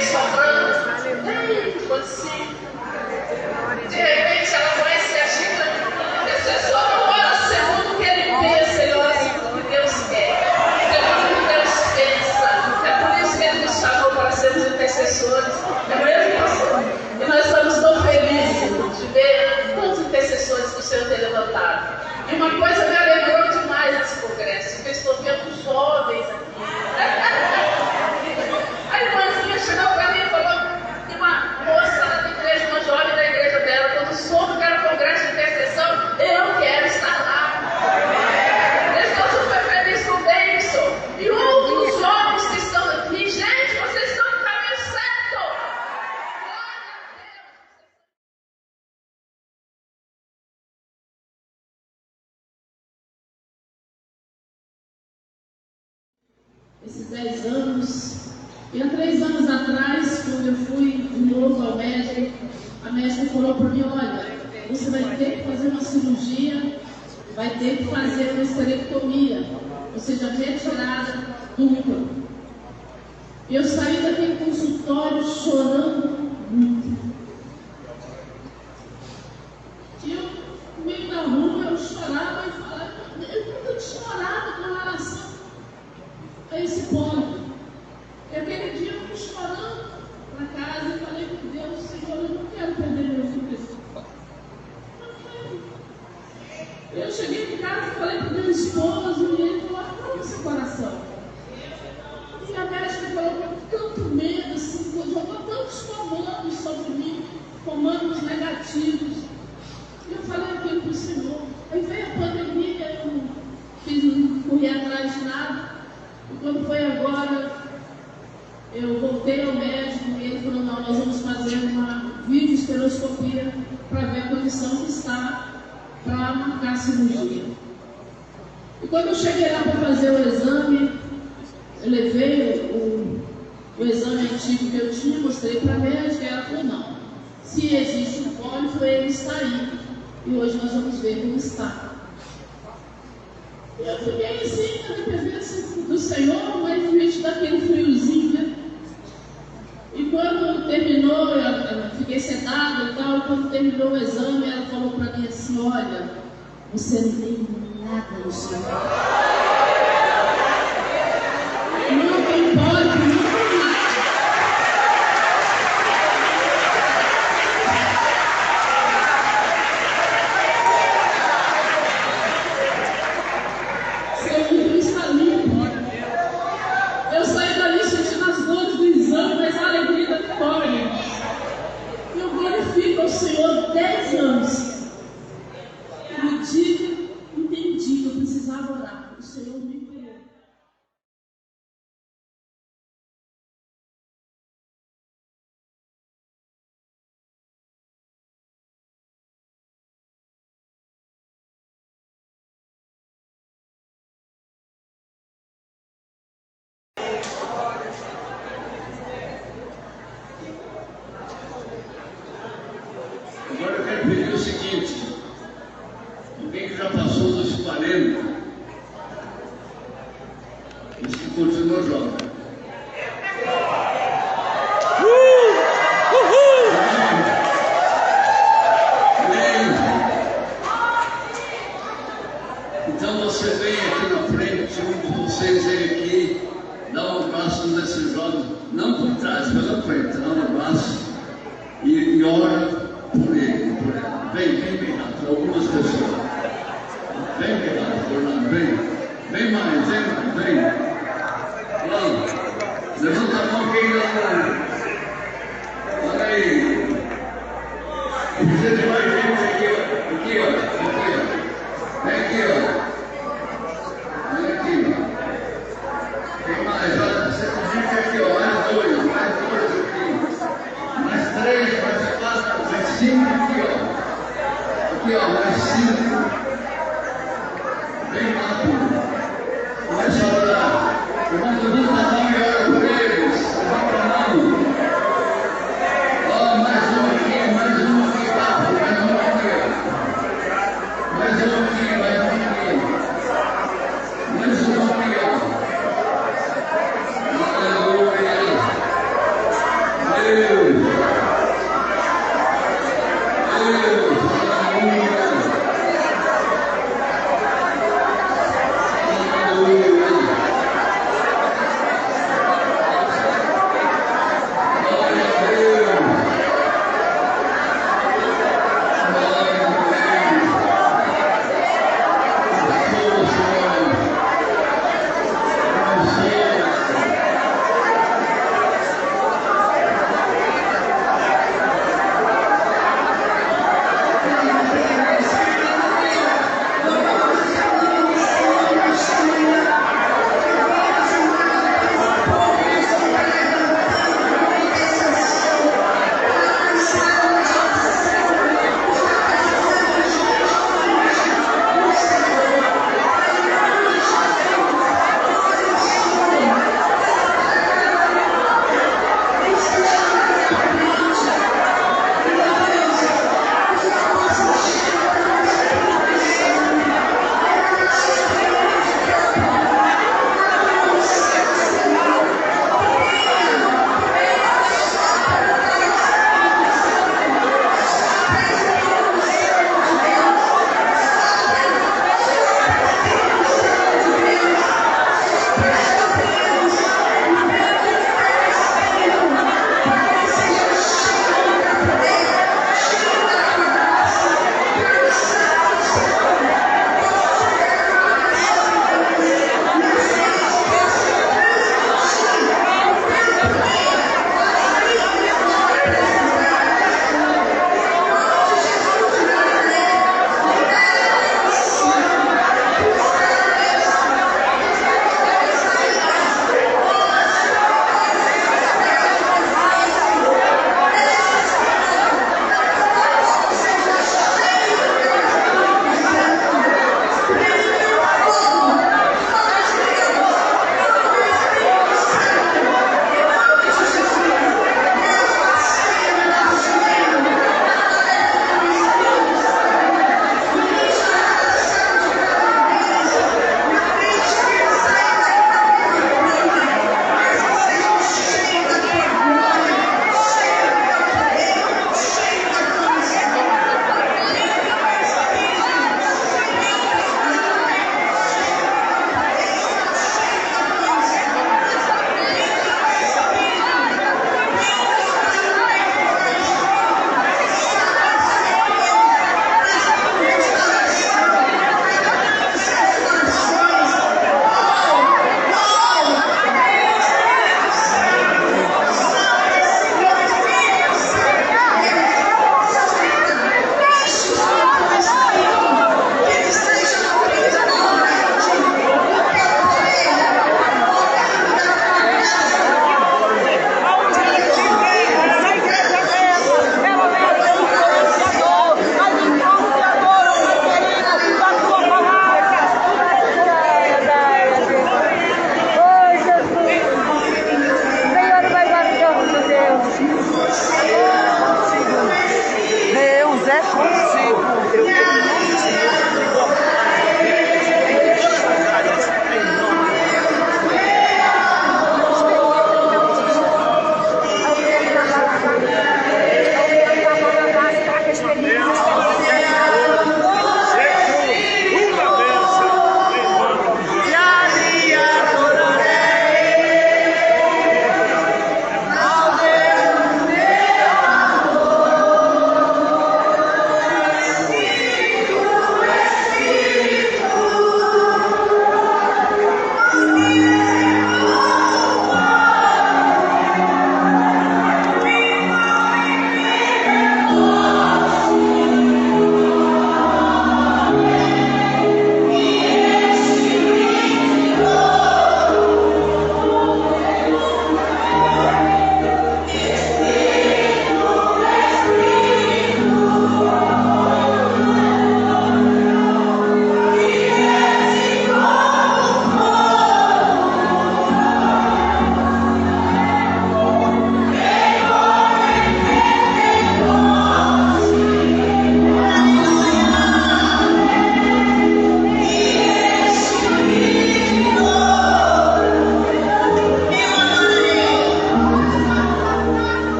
bem sobrando. Tem, quando sim. De repente ela conhece a xícara. A pessoa não ora segundo o que ele pensa, ele ora segundo o que Deus quer. Segundo o que Deus pensa. É por isso que ele nos chamou para sermos intercessores. É mesmo, pastor? E nós estamos tão felizes de ver quantos intercessores que o Senhor tem levantado. E uma coisa me alegrou demais nesse congresso, porque eu estou vendo jovens aqui. A irmãzinha chegou para mim e falou que uma moça lá da igreja, uma jovem da igreja dela, quando soube que era congresso de intercessão, eu quero estar lá. Eu estou super feliz com o Davidson e outros jovens que estão aqui. Gente, vocês estão no caminho certo. Esses 10 anos, e há 3 anos atrás, quando eu fui de novo ao médico, a médica falou para mim: olha, você vai ter que fazer uma cirurgia, vai ter que fazer uma esterectomia, ou seja, retirada do útero. E eu saí daquele consultório chorando muito. E eu, no meio da rua, eu chorava e falava: eu nunca tinha chorado com relação a esse ponto. E aquele dia eu fui chorando para casa e falei com Deus: Senhor, eu não quero perder meu filho. Não quero. Eu cheguei em casa e falei para o meu esposo, e ele falou: acalma seu coração. E a médica falou com tanto medo, assim, jogou tantos comandos sobre mim, comandos negativos. E eu falei aquilo para o Senhor. Aí veio a pandemia, eu não corri atrás de nada. E quando foi agora, eu voltei ao médico e ele falou: não, nós vamos fazer uma videoestereoscopia para ver a condição que está para marcar a cirurgia. E quando eu cheguei lá para fazer o exame, eu levei o exame antigo que eu tinha, mostrei para a médica e ela falou: não, se existe um pólipo, ele está aí. E hoje nós vamos ver como está. Eu fiquei assim, na presença do Senhor, mas visto daquele friozinho, né? E quando terminou, eu fiquei sentada e tal, quando terminou o exame, ela falou para mim assim: olha, você não tem nada no seu corpo. Não tem pólipo, não tem nada. Eu saí dali sentindo as dores do exame, mas a alegria da vitória. E eu glorifico ao Senhor 10 anos. No dia entendi que eu precisava orar. O Senhor me curou. Agora eu quero pedir o seguinte: alguém que já passou dos 40, mas que continua jovem. Então você vem aqui na frente, um de vocês vem aqui, dá um abraço nesses jovens, não por trás, pela frente, dá um abraço e ora por ele, por ela. Vem bem rápido, algumas pessoas. Vem bem rápido, Fernando, vem mais, vem. Vamos, levanta a mão quem não. Olha aí. Precisa de mais gente aqui, ó. Vem aqui, ó. Vem aqui, ó. Tem mais, olha, você gente aqui, ó. Mais dois aqui. Mais 3, mais 4, mais 5 aqui, ó. Aqui, ó, mais 5. Bem rápido. Começa a orar. Levanta a mão e ora por eles. Levanta a mão. Ó, mais um aqui, papo. Mais um aqui, ó. Mais um aqui, mais um aqui. Mais um aqui, ó. Aleluia.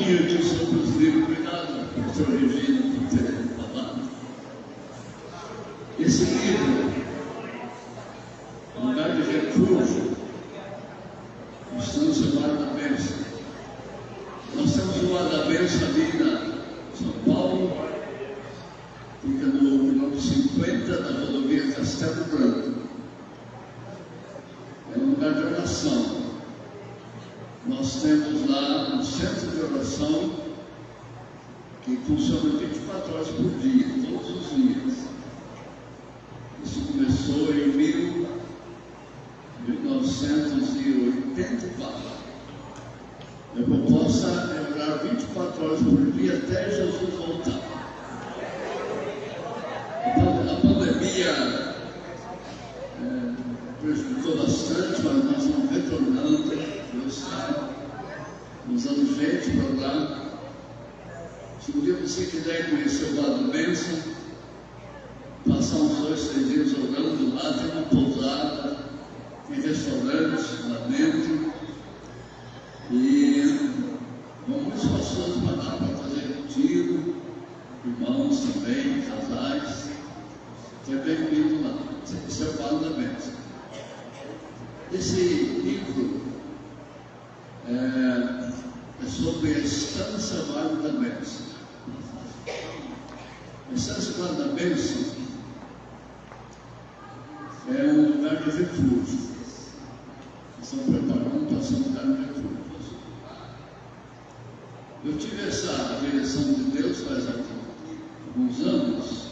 pouquinho aqui sobre os livros. Obrigado, professor Regina, por ter falado. Esse livro, Lugar de Refúgio, Estância Guarda-Bênção. Nós temos o Guarda-Bênção ali na São Paulo, fica no quilômetro 50 da rodovia Castelo Branco. É um lugar de oração. Nós temos lá um centro de oração que funciona 24 horas por dia, todos os dias. Isso começou em 1984. A proposta é orar 24 horas por dia até Jesus voltar. A pandemia prejudicou bastante, mas nós estamos retornando. Deus está nos dando jeito para lá. Se um dia você quiser conhecer o Guarda-Bênção, passar uns 2, 3 dias orando lá, tem uma pousada, tem restaurantes lá dentro. E muitas pessoas vão lá para fazer retiro, irmãos também, casais. Então é bem-vindo lá. Esse é o Guarda-Bênção. Esse livro é sobre a Estância Guarda-Bênção. A Estância Guarda-Bênção é um lugar de refúgio. Estão preparando para ser um lugar de refúgio. Eu tive essa direção de Deus faz alguns anos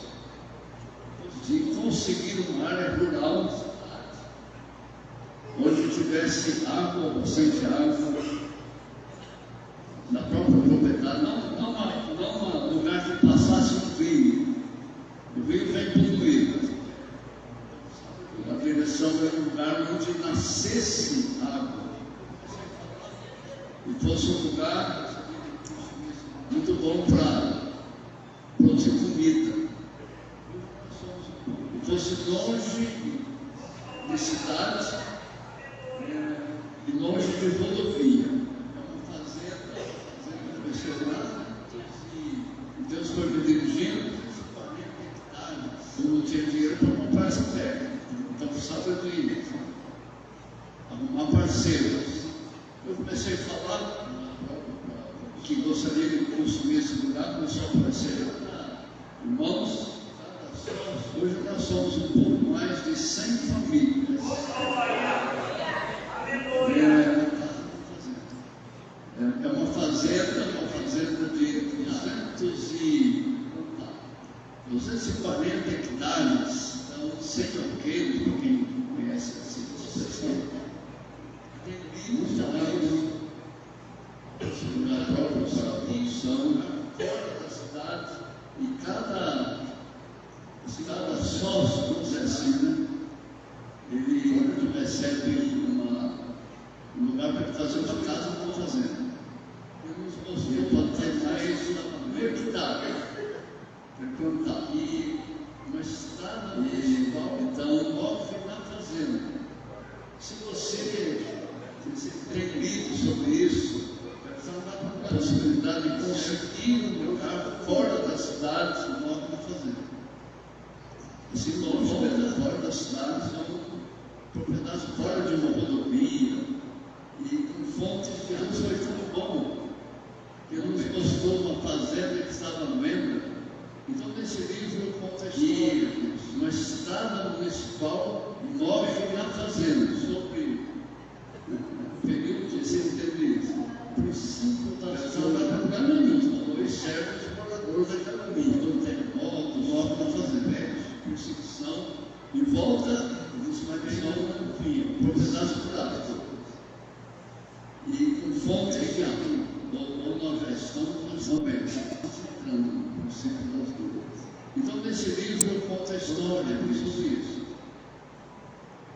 de conseguir uma área rural onde tivesse água ou bastante água na própria propriedade, não um lugar que passasse um rio. O rio vem poluído. A direção é um lugar onde nascesse água e fosse um lugar muito bom para produzir comida. E fosse longe de cidades e longe de rodovia. É uma fazenda impressionante. E Deus foi me dirigindo, 40 hectares. Eu não tinha dinheiro para comprar essa terra. Então precisava de arrumar parceiros. Eu comecei a falar que gostaria de consumir esse lugar, começou a aparecer irmãos. Hoje nós somos um pouco mais de 100 famílias. É uma fazenda de 240 hectares, então, sem alqueires, para quem conhece essa situação. Tem muita água. Na própria produção, fora da cidade, e cada sócio, vamos dizer assim, né? Ele recebe um lugar para fazer uma casa numa fazenda. Ele nos mostrou para ter mais um hectare para plantar. E uma estrada municipal, então, move na fazenda. Se você tem lido sobre isso, a possibilidade de conseguir um lugar fora da cidade, uma fazenda. Assim, longe fora da cidade, são propriedades fora de uma rodovia e com fontes que Deus foi tão bom. Ele nos mostrou uma fazenda que estava à venda. Então, nesse livro, eu conto a história de uma estrada municipal move na fazenda, sobre o período de setembro. Princípio da estrada da caminho, dois servos moradores da caminho, do terremoto, morte na fazenda, perseguição, e volta dos marinheiros na propriedades rurais. E com fonte aqui, ou nós já estamos também, entrando no princípio das duas. Então, nesse livro eu conto a história de tudo isso.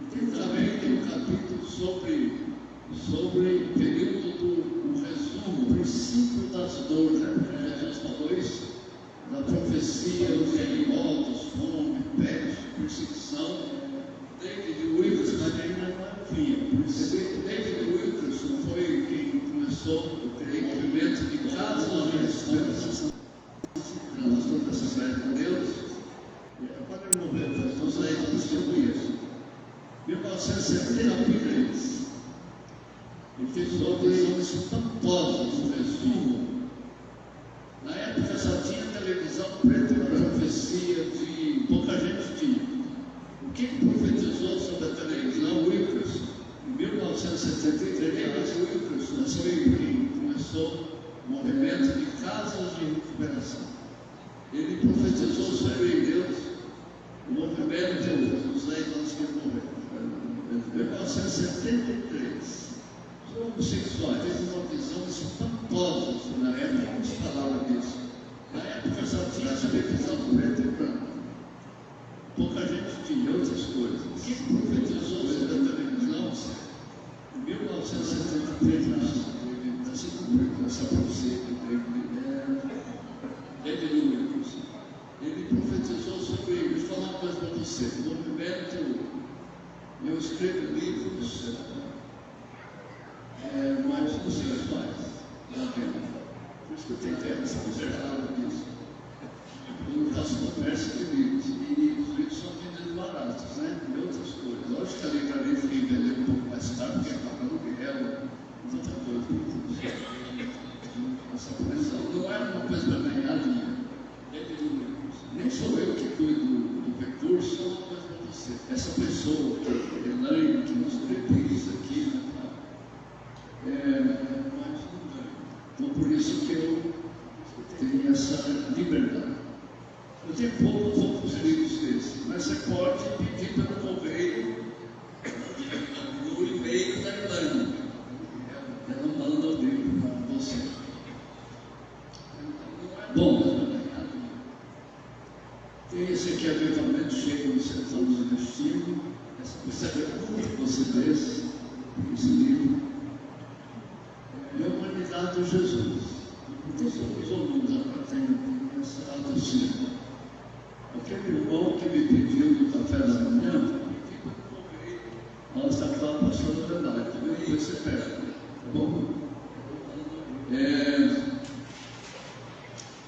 E tem também um capítulo sobre o período um resumo, o princípio das dores, né? Porque Jesus falou isso, da profecia, os terremotos, fome, peste, perseguição. David Wilkerson, mas ainda não havia. David Wilkerson foi quem começou o movimento de cada esperança. Nós todos essa série com Deus. Quando ele morreu, faz 2 anos, eu distribuí isso. 1973. Ele fez obras espantosas no resumo. Na época só tinha televisão preta e branca, profecia de pouca gente tinha. O que profetizou sobre a televisão? Wilkers. Em 1973, Wilkers nasceu e começou o movimento de casas de recuperação. Ele profetizou sobre Deus, o movimento dos 10 anos que ele morreu. Em 1973. Homossexuais, teve uma visão espantosa na época, não se falava disso. Na época só tinha essa televisão preta e branca. Pouca gente tinha outras coisas. O que profetizou sobre a televisão? Em 1973, nessa profecia ele profetizou sobre ele. Vou falar uma coisa para você. No movimento, eu escrevo livros. Mas homossexuais, por isso que eu tenho tempo, se você falava disso. Eu faço comércio de livros, e os livros são vendidos baratos, né? E outras coisas. Lógico que a livraria fica vendendo um pouco mais caro, porque é pagar aluguel, outra coisa. Essa pressão não é uma coisa para ganhar dinheiro. Nem sou eu que cuido do recurso, é uma coisa para você. Essa pessoa, Elaine, que nos reprise aqui, né? Então, por isso que eu tenho essa liberdade. Eu tenho poucos livros desses, mas você pode pedir pelo correio, no e-mail da Elaine. Ela manda o livro para você. Bom, tem esse aqui, Avivamento Chega no Centro do Destino. Essa é você vê esse livro. E a humanidade de Jesus. Então, os alunos agora têm essa autoestima. Aquele irmão que me pediu do café da manhã, ela está falando para a pastora Adelaide, também você pega, tá bom?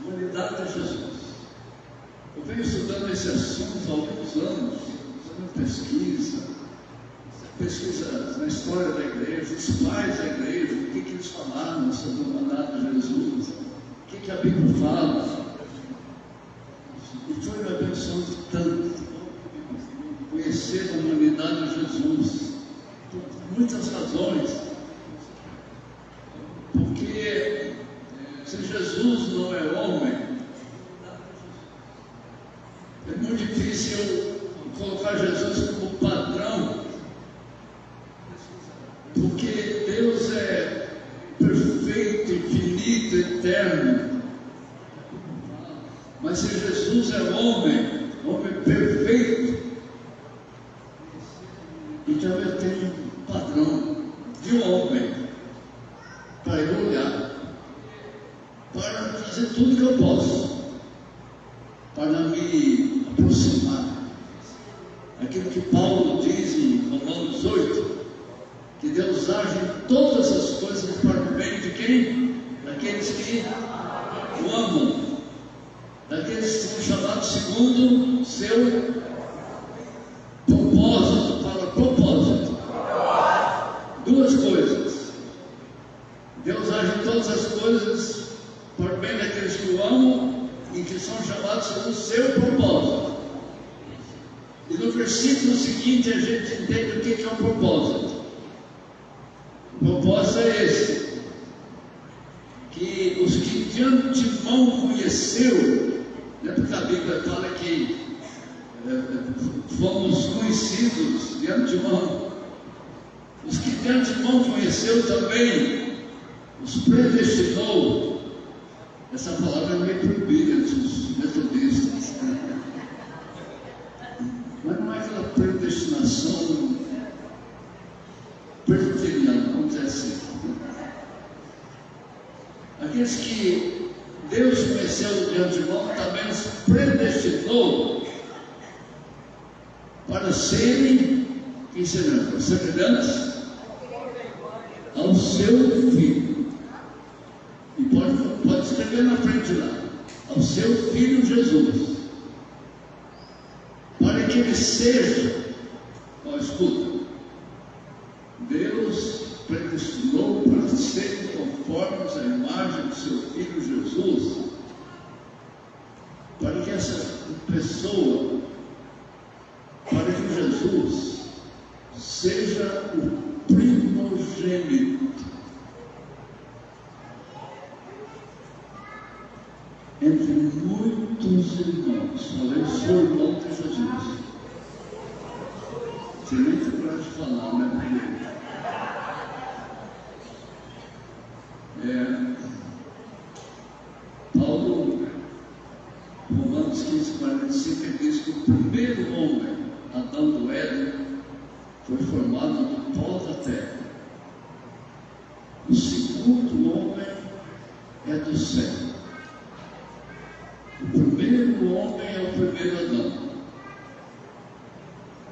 Humanidade de Jesus. Eu venho estudando esse assunto há alguns anos, fazendo pesquisa na história da igreja, os pais da igreja, o que eles falaram sobre o mandato de Jesus, o que a Bíblia fala. E foi me abençoando tanto conhecer a humanidade de Jesus, por muitas razões. Porque se Jesus não é homem, é muito difícil colocar Jesus como padrão. Porque Deus é perfeito, infinito, eterno. Mas se Jesus é homem perfeito, então eu tenho um padrão de homem para eu olhar, para fazer tudo que eu posso, para me aproximar. Aquilo que Paulo diz em Romanos 8, que Deus age em todas as coisas para o bem de quem? Daqueles que o amam, daqueles que são chamados segundo seu propósito. Fala propósito. Duas coisas. Deus age em todas as coisas para o bem daqueles que o amam e que são chamados segundo seu propósito. E no versículo seguinte a gente entende o que é um propósito. O propósito é esse, que os que de antemão conheceu, né, porque a Bíblia fala que fomos conhecidos de antemão, os que de antemão conheceu também, os predestinou. Essa palavra é meio proibida entre os metodistas, né? Mas não é aquela predestinação preteriana, vamos dizer assim. Aqueles que Deus conheceu de antemão também os predestinou para serem, quem serão? Semelhantes ao seu filho. E pode escrever vê na frente lá, ao seu Filho Jesus, para que ele seja, escuta, Deus predestinou para serem conformes à imagem do seu Filho Jesus, para que essa pessoa, para que Jesus seja o primogênito entre muitos irmãos. Falei, sou irmão de Jesus. Você nem tem coragem de falar, né? Paulo, Romanos 15:45, ele diz que o primeiro homem, Adão do Éden, foi formado do pó da terra. O segundo homem é do céu. O primeiro homem é o primeiro Adão.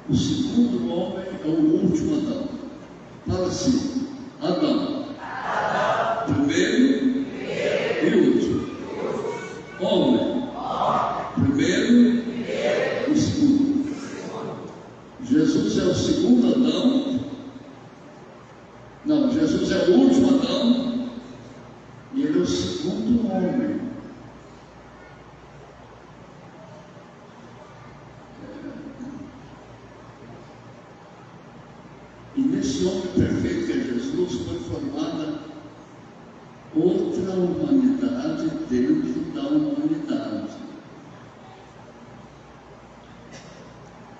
O segundo homem é o último Adão. Fala assim, Adão. Primeiro e último. Homem. Primeiro e segundo. Jesus é o segundo Adão. Não, Jesus é o último Adão. E ele é o segundo homem. E nesse homem perfeito que é Jesus, foi formada outra humanidade dentro da humanidade.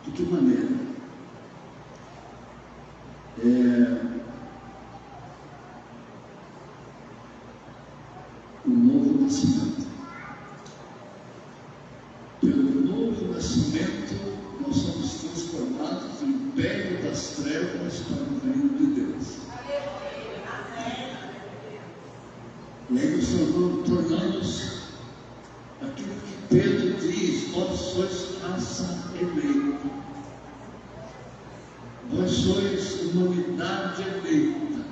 De que maneira? O novo nascimento. Pelo novo nascimento, nós somos transformados do império das trevas para o reino de Deus. E aí nos tornamos aquilo que Pedro diz: vós sois raça eleita, vós sois humanidade eleita.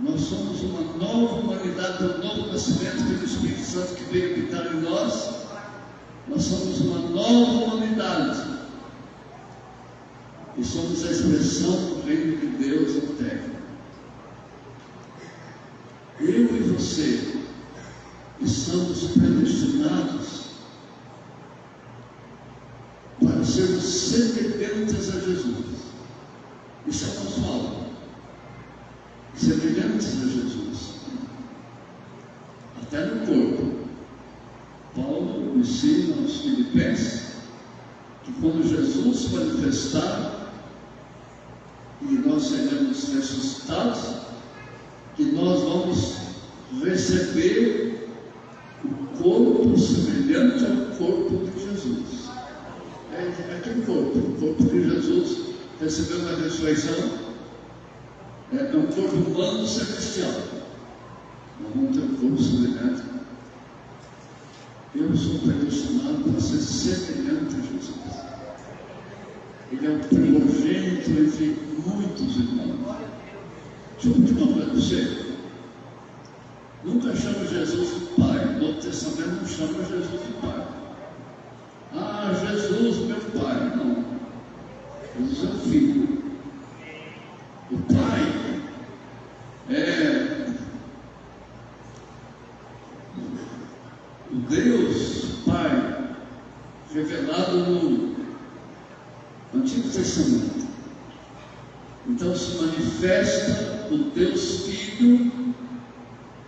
Nós somos uma nova humanidade, um novo nascimento pelo Espírito Santo que veio habitar em nós. Nós somos uma nova humanidade e somos a expressão do reino de Deus na terra. Eu e você estamos predestinados para sermos semelhantes a Jesus. Isso é nosso alvo. Semelhantes a Jesus. Até no corpo. Paulo ensina aos Filipenses que quando Jesus se manifestar e nós seremos ressuscitados, que nós vamos receber o corpo semelhante ao corpo de Jesus. É aquele corpo, o corpo que Jesus recebeu na ressurreição, é um corpo humano celestial. Nós vamos ter um corpo semelhante. Eu sou predestinado para ser semelhante a Jesus. Ele é o primogênito entre muitos irmãos. Deixa eu pedir uma coisa para você. Nunca chama Jesus de Pai. No Novo Testamento não chama Jesus de Pai. Ah, Jesus, meu Pai. Não. Jesus é o Filho. O Pai é o Deus Pai revelado no Antigo Testamento. Então se manifesta o Deus Filho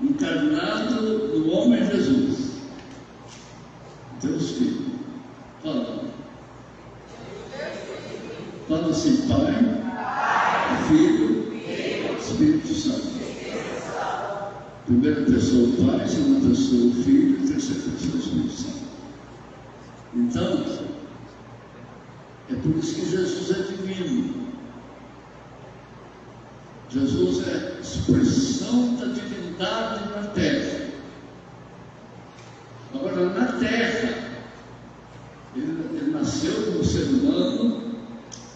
encarnado no homem Jesus. Deus Filho. Fala. Fala assim: Pai, Filho, Espírito Santo. Primeira pessoa o Pai, segunda pessoa o Filho e terceira pessoa o Espírito Santo. Então, é por isso que Jesus é divino. Jesus é expressão da divindade na terra. Agora, na terra, ele nasceu como ser humano,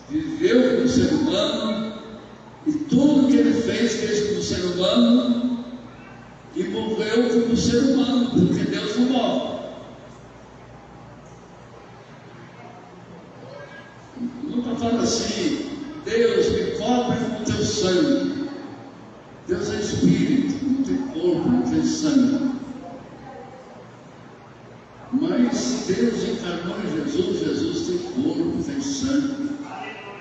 viveu como ser humano, e tudo que ele fez como ser humano, como ser humano, porque Deus não morre. Nunca fala assim, Deus me cobre com teu sangue. Deus é espírito, não tem corpo, não tem sangue. Mas Deus encarnou em Jesus, Jesus tem corpo, tem sangue.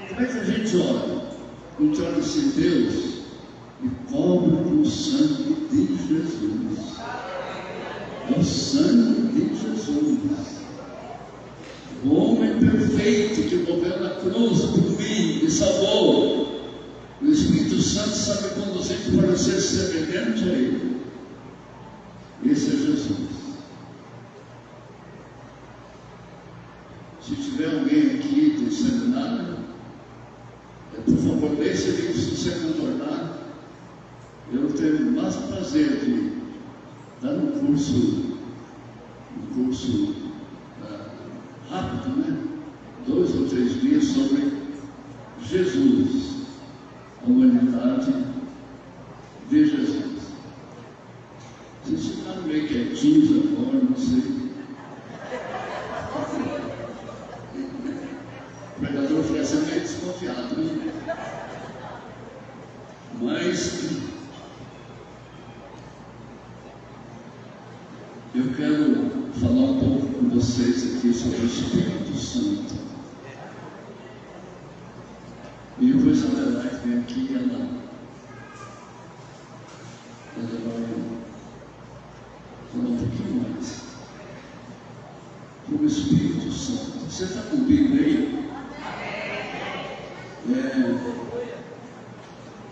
Como é que a gente ora? A gente ora assim, Deus me cobre com o sangue de Jesus. O sangue de Jesus. O homem perfeito que morreu na cruz por mim, me salvou. O Espírito Santo sabe conduzir para ser semelhante a Ele. Esse é Jesus. Se tiver alguém aqui do seminário, por favor, leia esse livro se você contornar. Eu tenho mais prazer de dar um curso rápido, né? 2 ou 3 dias sobre Jesus, a humanidade de Jesus. Vocês ficaram meio quietinhos agora, não sei. O pregador fica sempre meio desconfiado, né? Mas eu quero falar um pouco com vocês aqui sobre o Espírito Santo. E o Luiz Adelaide vem aqui e ela vai falar um pouquinho mais sobre o Espírito Santo. Você está com Bíblia aí?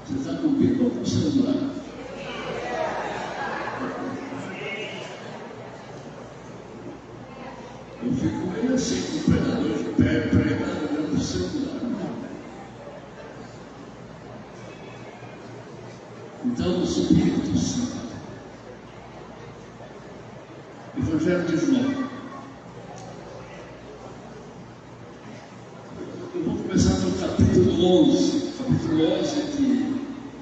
Você está com Bíblia ou com celular? Eu fico meio assim com o pregador de pé, pregando olhando para o celular. Então, o Espírito Santo. Evangelho de João. Eu vou começar no capítulo 11. Capítulo 11 de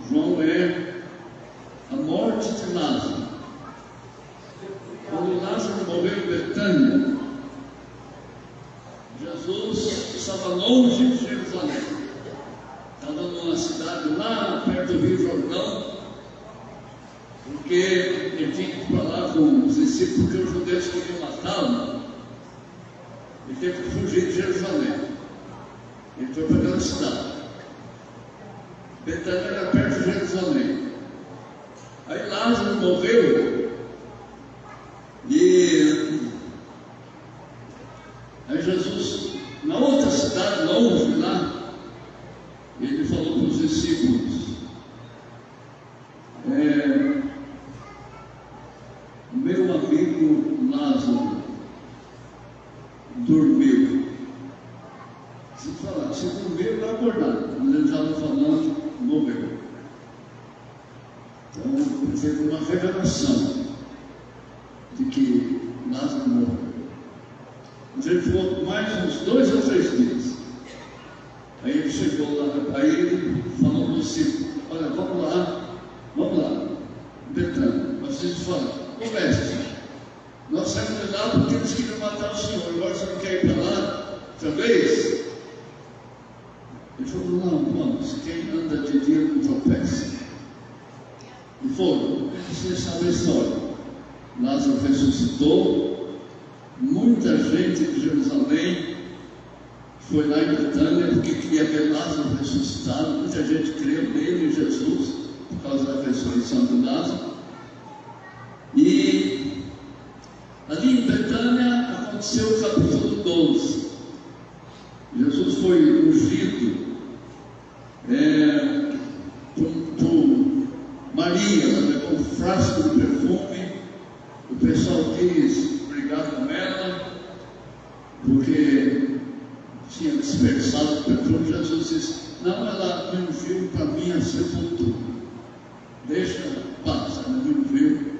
João é a morte de Lázaro. Quando Lázaro morreu em Betânia, Jesus estava longe de Jerusalém. Estava numa cidade lá perto do Rio Jordão, porque ele tinha que falar com os discípulos que os judeus queriam matá-lo. Ele teve que fugir de Jerusalém. Ele foi para aquela cidade. Betânia era perto de Jerusalém. Aí Lázaro morreu e aí Jesus, na outra cidade, longe lá, ele falou para os discípulos: meu amigo Lázaro dormiu. Se dormiu, vai acordar. Mas ele estava falando, morreu. Então, teve uma revelação de que Lázaro morreu. Mas ele ficou mais uns 2 ou 3 dias. Aí ele chegou lá, aí ele falou para os discípulos: olha, vamos lá, Betânia. Mas eles falaram: ô mestre, nós saímos de lá porque eles queriam matar o Senhor, agora você não quer ir para lá outra vez? Ele falou: não, vamos, quem anda de dia não tropeça. E foram, vocês sabem a história. Lázaro ressuscitou, muita gente de Jerusalém foi lá em Betânia porque queria ver Lázaro ressuscitado. Muita gente creu nele, em Jesus, por causa da ressurreição de Lázaro. E ali em Betânia aconteceu o capítulo 12. Jesus foi ungido por Maria, ela levou um frasco de perfume. O pessoal quis brigar com ela, porque tinha dispersado o perfume. Jesus disse: não, ela me ungiu para minha sepultura. Deixa ela, passa, ela me ungiu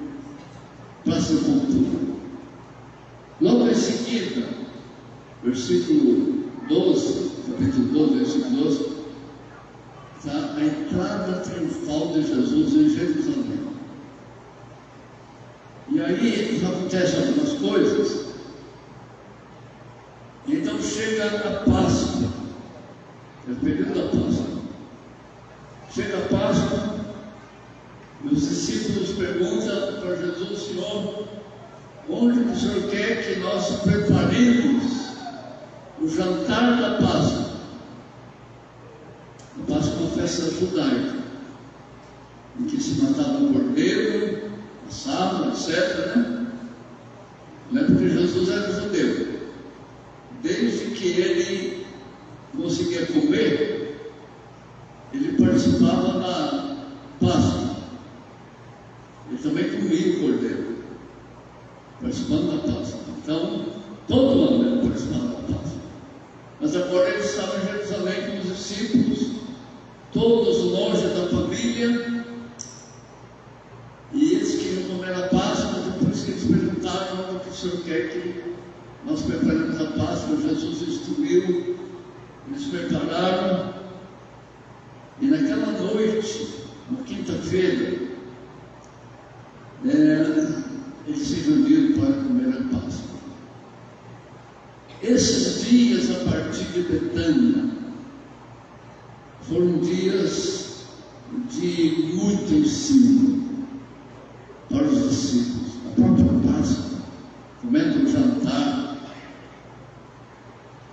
para a sepultura. Logo em seguida, versículo 12, capítulo 12, versículo 12, está a entrada triunfal de Jesus em Jerusalém. aí acontecem algumas coisas. Então chega a Páscoa, é o período da Páscoa. Chega a Páscoa, e os discípulos perguntam para Jesus: Senhor, onde o Senhor quer que nós preparemos o jantar da Páscoa? A Páscoa é uma festa judaica, em que se matava um cordeiro, assado, etc., né? Não é porque Jesus era judeu. Desde que ele conseguia comer, ele participava da Páscoa. Ele também comia o cordeiro, participando da Páscoa. Então, todo ano ele participava da Páscoa. Mas agora ele estava em Jerusalém com os discípulos, todos longe da família, e eles queriam comer a Páscoa. Depois que eles perguntaram onde o Senhor quer que nós preparamos a Páscoa, Jesus instruiu, eles prepararam, e naquela noite, na quinta-feira, eles se reuniram para comer a Páscoa. Esses dias a partir de Betânia foram dias de muito ensino para os discípulos. A própria Páscoa, comendo um jantar,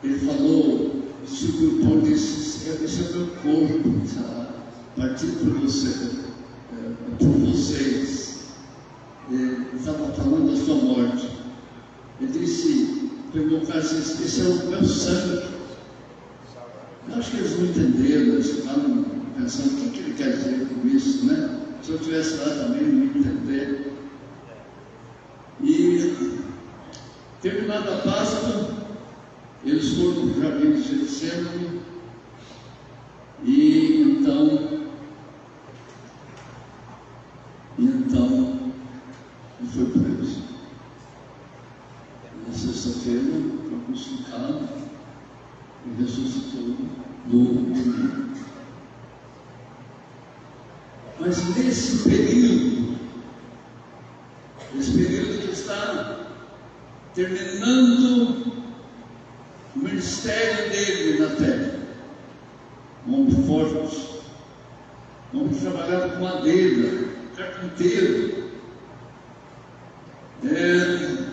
ele falou, o discípulo Paulo disse: esse é o meu corpo, partido por vocês. Ele estava falando da sua morte. Ele disse, pegou o cara e disse: esse é o meu sangue. Eu acho que eles não entenderam, eles ficaram pensando o que ele quer dizer com isso, né? Se eu estivesse lá também, não ia entender. E, terminada a Páscoa, eles foram para o jardim de Getsemane, e então ele foi preso. Na sexta-feira foi crucificado e ressuscitou no domingo. Mas nesse período que está terminando o ministério dele na terra, um homem forte, um homem que trabalhava com madeira, carpinteiro,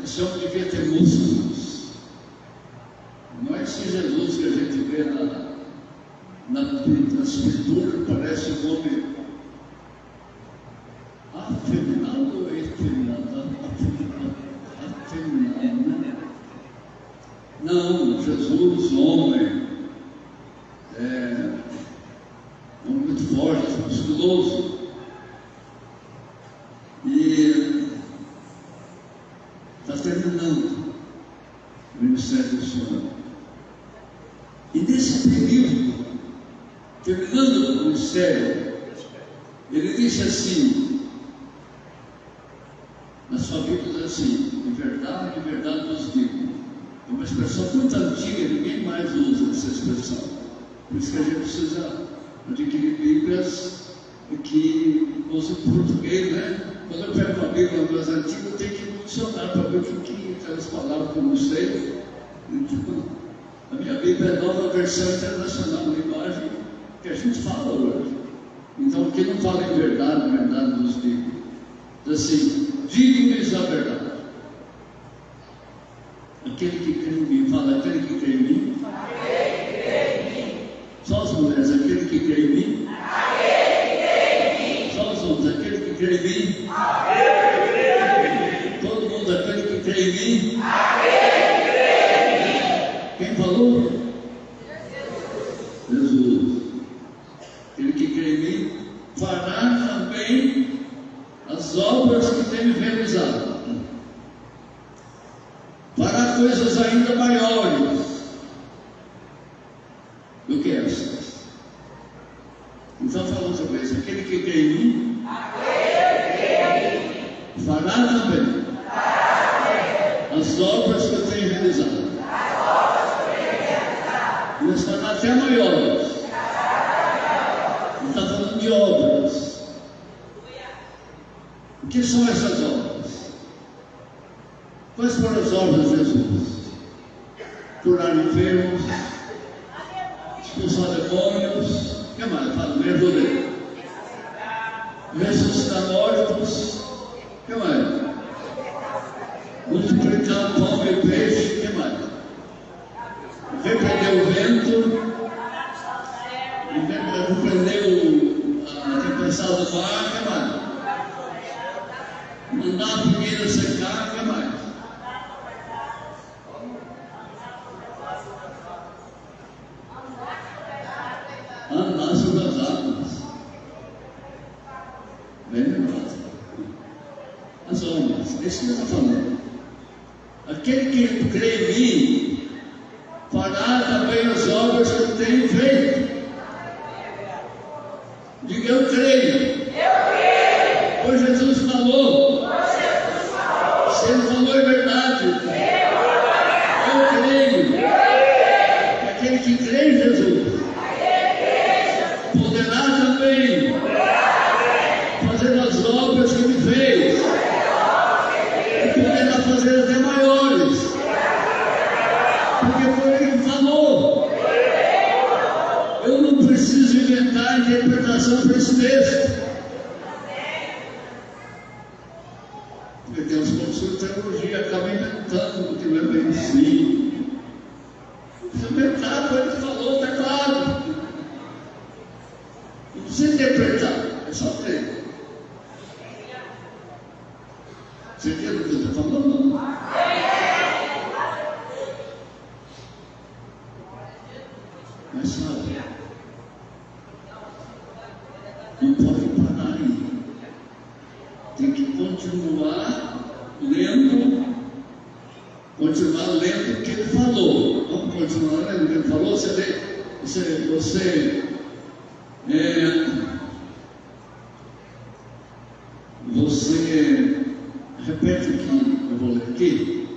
esse homem devia ter músculos. Não é esse Jesus que a gente vê nas pinturas, parece um homem afeminado ou efeminado? Afeminado, né? Não, Jesus, homem muito forte, musculoso, e está terminando o ministério do Senhor. E nesse período, terminando o ministério, ele disse assim, na sua Bíblia diz assim: de verdade vos digo. É uma expressão muito antiga, ninguém mais usa essa expressão. Por isso que a gente precisa adquirir Bíblias que usam português, né? Quando eu pego uma Bíblia mais antiga, eu tenho que funcionar para ver o que aquelas palavras que eu não sei. Então, a minha Bíblia é nova versão internacional, linguagem que a gente fala hoje. Então, aqui não fala em verdade nos digo. Diz assim: digo-lhes a verdade. Aquele que crê em mim, fala, aquele que crê em mim. Só as mulheres, aquele que crê em mim. Só os homens, aquele que crê em mim. Todo mundo, aquele que crê em mim. Quem falou? Jesus. Aquele que crê em mim fará também as obras que tem realizado. Fará coisas ainda maiores do que essas. Então fala outra vez: aquele que crê em mim fará também as obras que eu tenho realizado. E as fará até maiores. Ele está falando de obras. O que são essas obras? Quais foram as obras de Jesus? Curar enfermos, expulsar demônios, o que mais? Fala, me ajuda. Ressuscitar mortos, o que mais? Multiplicar pão e peixe, o que mais? Repreender o vento, repreender a tempestade do mar, o que mais? Mandar a figueira secar, o que mais? Andar sobre as águas. Bem lembrado. As obras, é isso que ele está falando. Aquele que crê em mim fará também as obras que eu tenho feito. Diga, eu creio. Pois Jesus falou. Se ele falou é verdade. Eu creio. Aquele que crê em Jesus poderá também fazer as obras que ele fez. E poderá fazer até maiores. Porque foi ele que falou. Eu não preciso inventar interpretação para esse texto. Porque tem uns professores de teologia acabam inventando, porque não é bem assim. Se inventar, foi ele que falou, está claro. Não precisa interpretar, é só crer. Você entende o que eu estou falando? Mas sabe, não pode parar aí. Tem que continuar lendo o que ele falou. Vamos continuar lendo o que ele falou. Você repete aqui, eu vou ler aqui.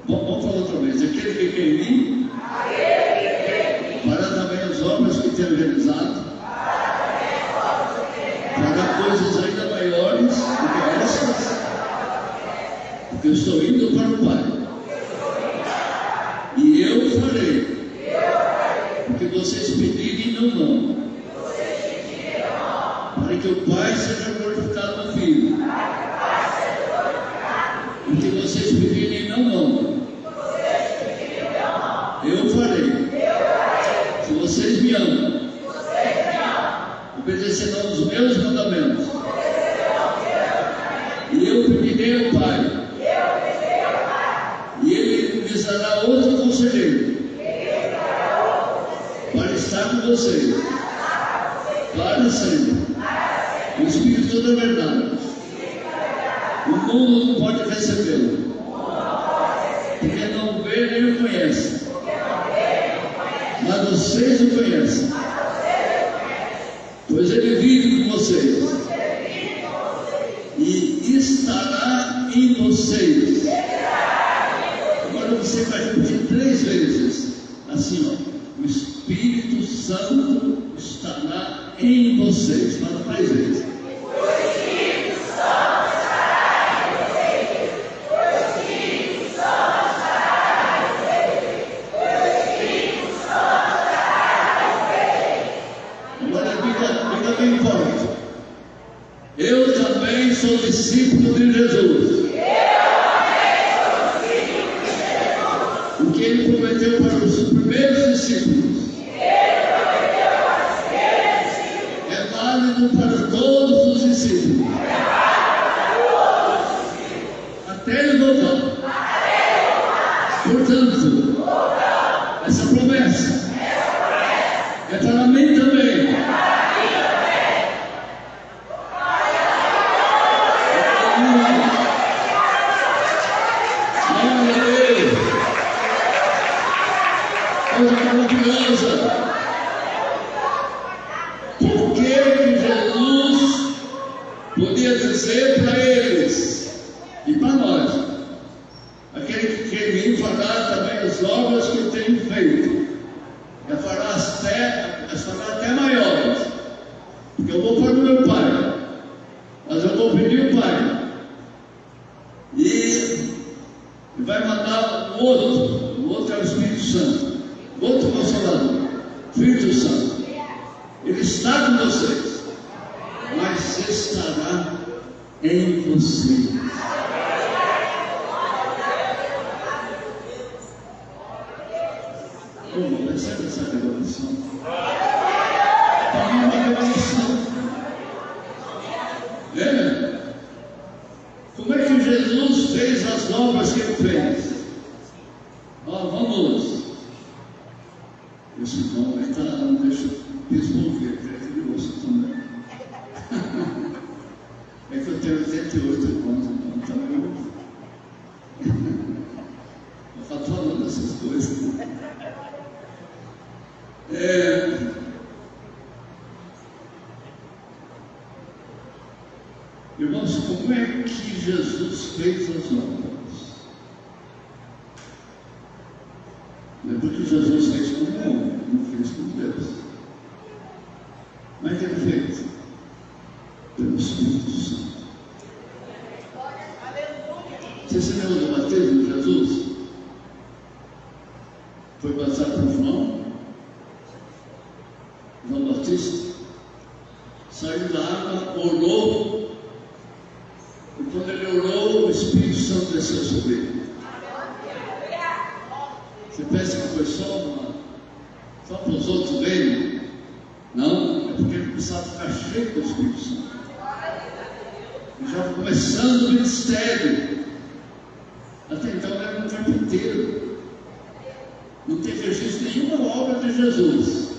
Vamos falar outra vez. Aquele que crê em mim fará também as obras que tenho realizado, fará coisas ainda maiores do que essas, porque eu estou indo para o Pai. E eu farei, porque vocês pedirem não vão, para que o Pai seja glorificado no Filho. O que vocês pedirem não vão, eu farei. Se vocês me amam, obedecerão os meus mandamentos, e eu pedirei ao Pai, e Ele lhes dará outro conselheiro para estar com vocês para sempre. O Espírito da verdade. O mundo não pode recebê-lo, porque não vê nem o conhece. Mas vocês o conhecem, pois ele vive com vocês e estará em vocês. Agora você vai repetir 3 vezes, assim, ó. O Espírito Santo estará em vocês. Fala 3 vezes. Eu também sou discípulo de Jesus. O que ele prometeu para os primeiros discípulos é válido para todos os discípulos. Até ele voltar. Portanto, essa promessa é para mim também. Coisa maravilhosa. Porque Jesus podia dizer para eles e para nós: aquele que crê em mim fará também as obras que eu tenho feito, e fará até maiores, porque eu vou para o meu Pai, mas eu vou pedir o outro é o Espírito Santo, o outro Consolador, Espírito Santo. Ele está com vocês, mas estará em vocês. Como? Recebe essa revelação. Para mim é uma revelação. Como é que Jesus fez as obras que ele fez? Vamos. Esse irmão aí não deixa eu desenvolver, porque ele ouça também. É que eu tenho 88 irmãos, então eu estou falando essas coisas. Irmãos, como é que Jesus fez as obras? Não é porque Jesus fez como homem, não fez como Deus. Mas ele fez pelo Espírito Santo. Você se lembra do batismo de Jesus? Foi batizado por João Batista, saiu da água, orou, e quando ele orou, o Espírito Santo desceu sobre ele. Você pensa que foi só para os outros verem? Não, é porque ele precisava ficar cheio do Espírito Santo. Ele já começando o ministério. Até então ele era um carpinteiro. Não tem registro de nenhuma obra de Jesus.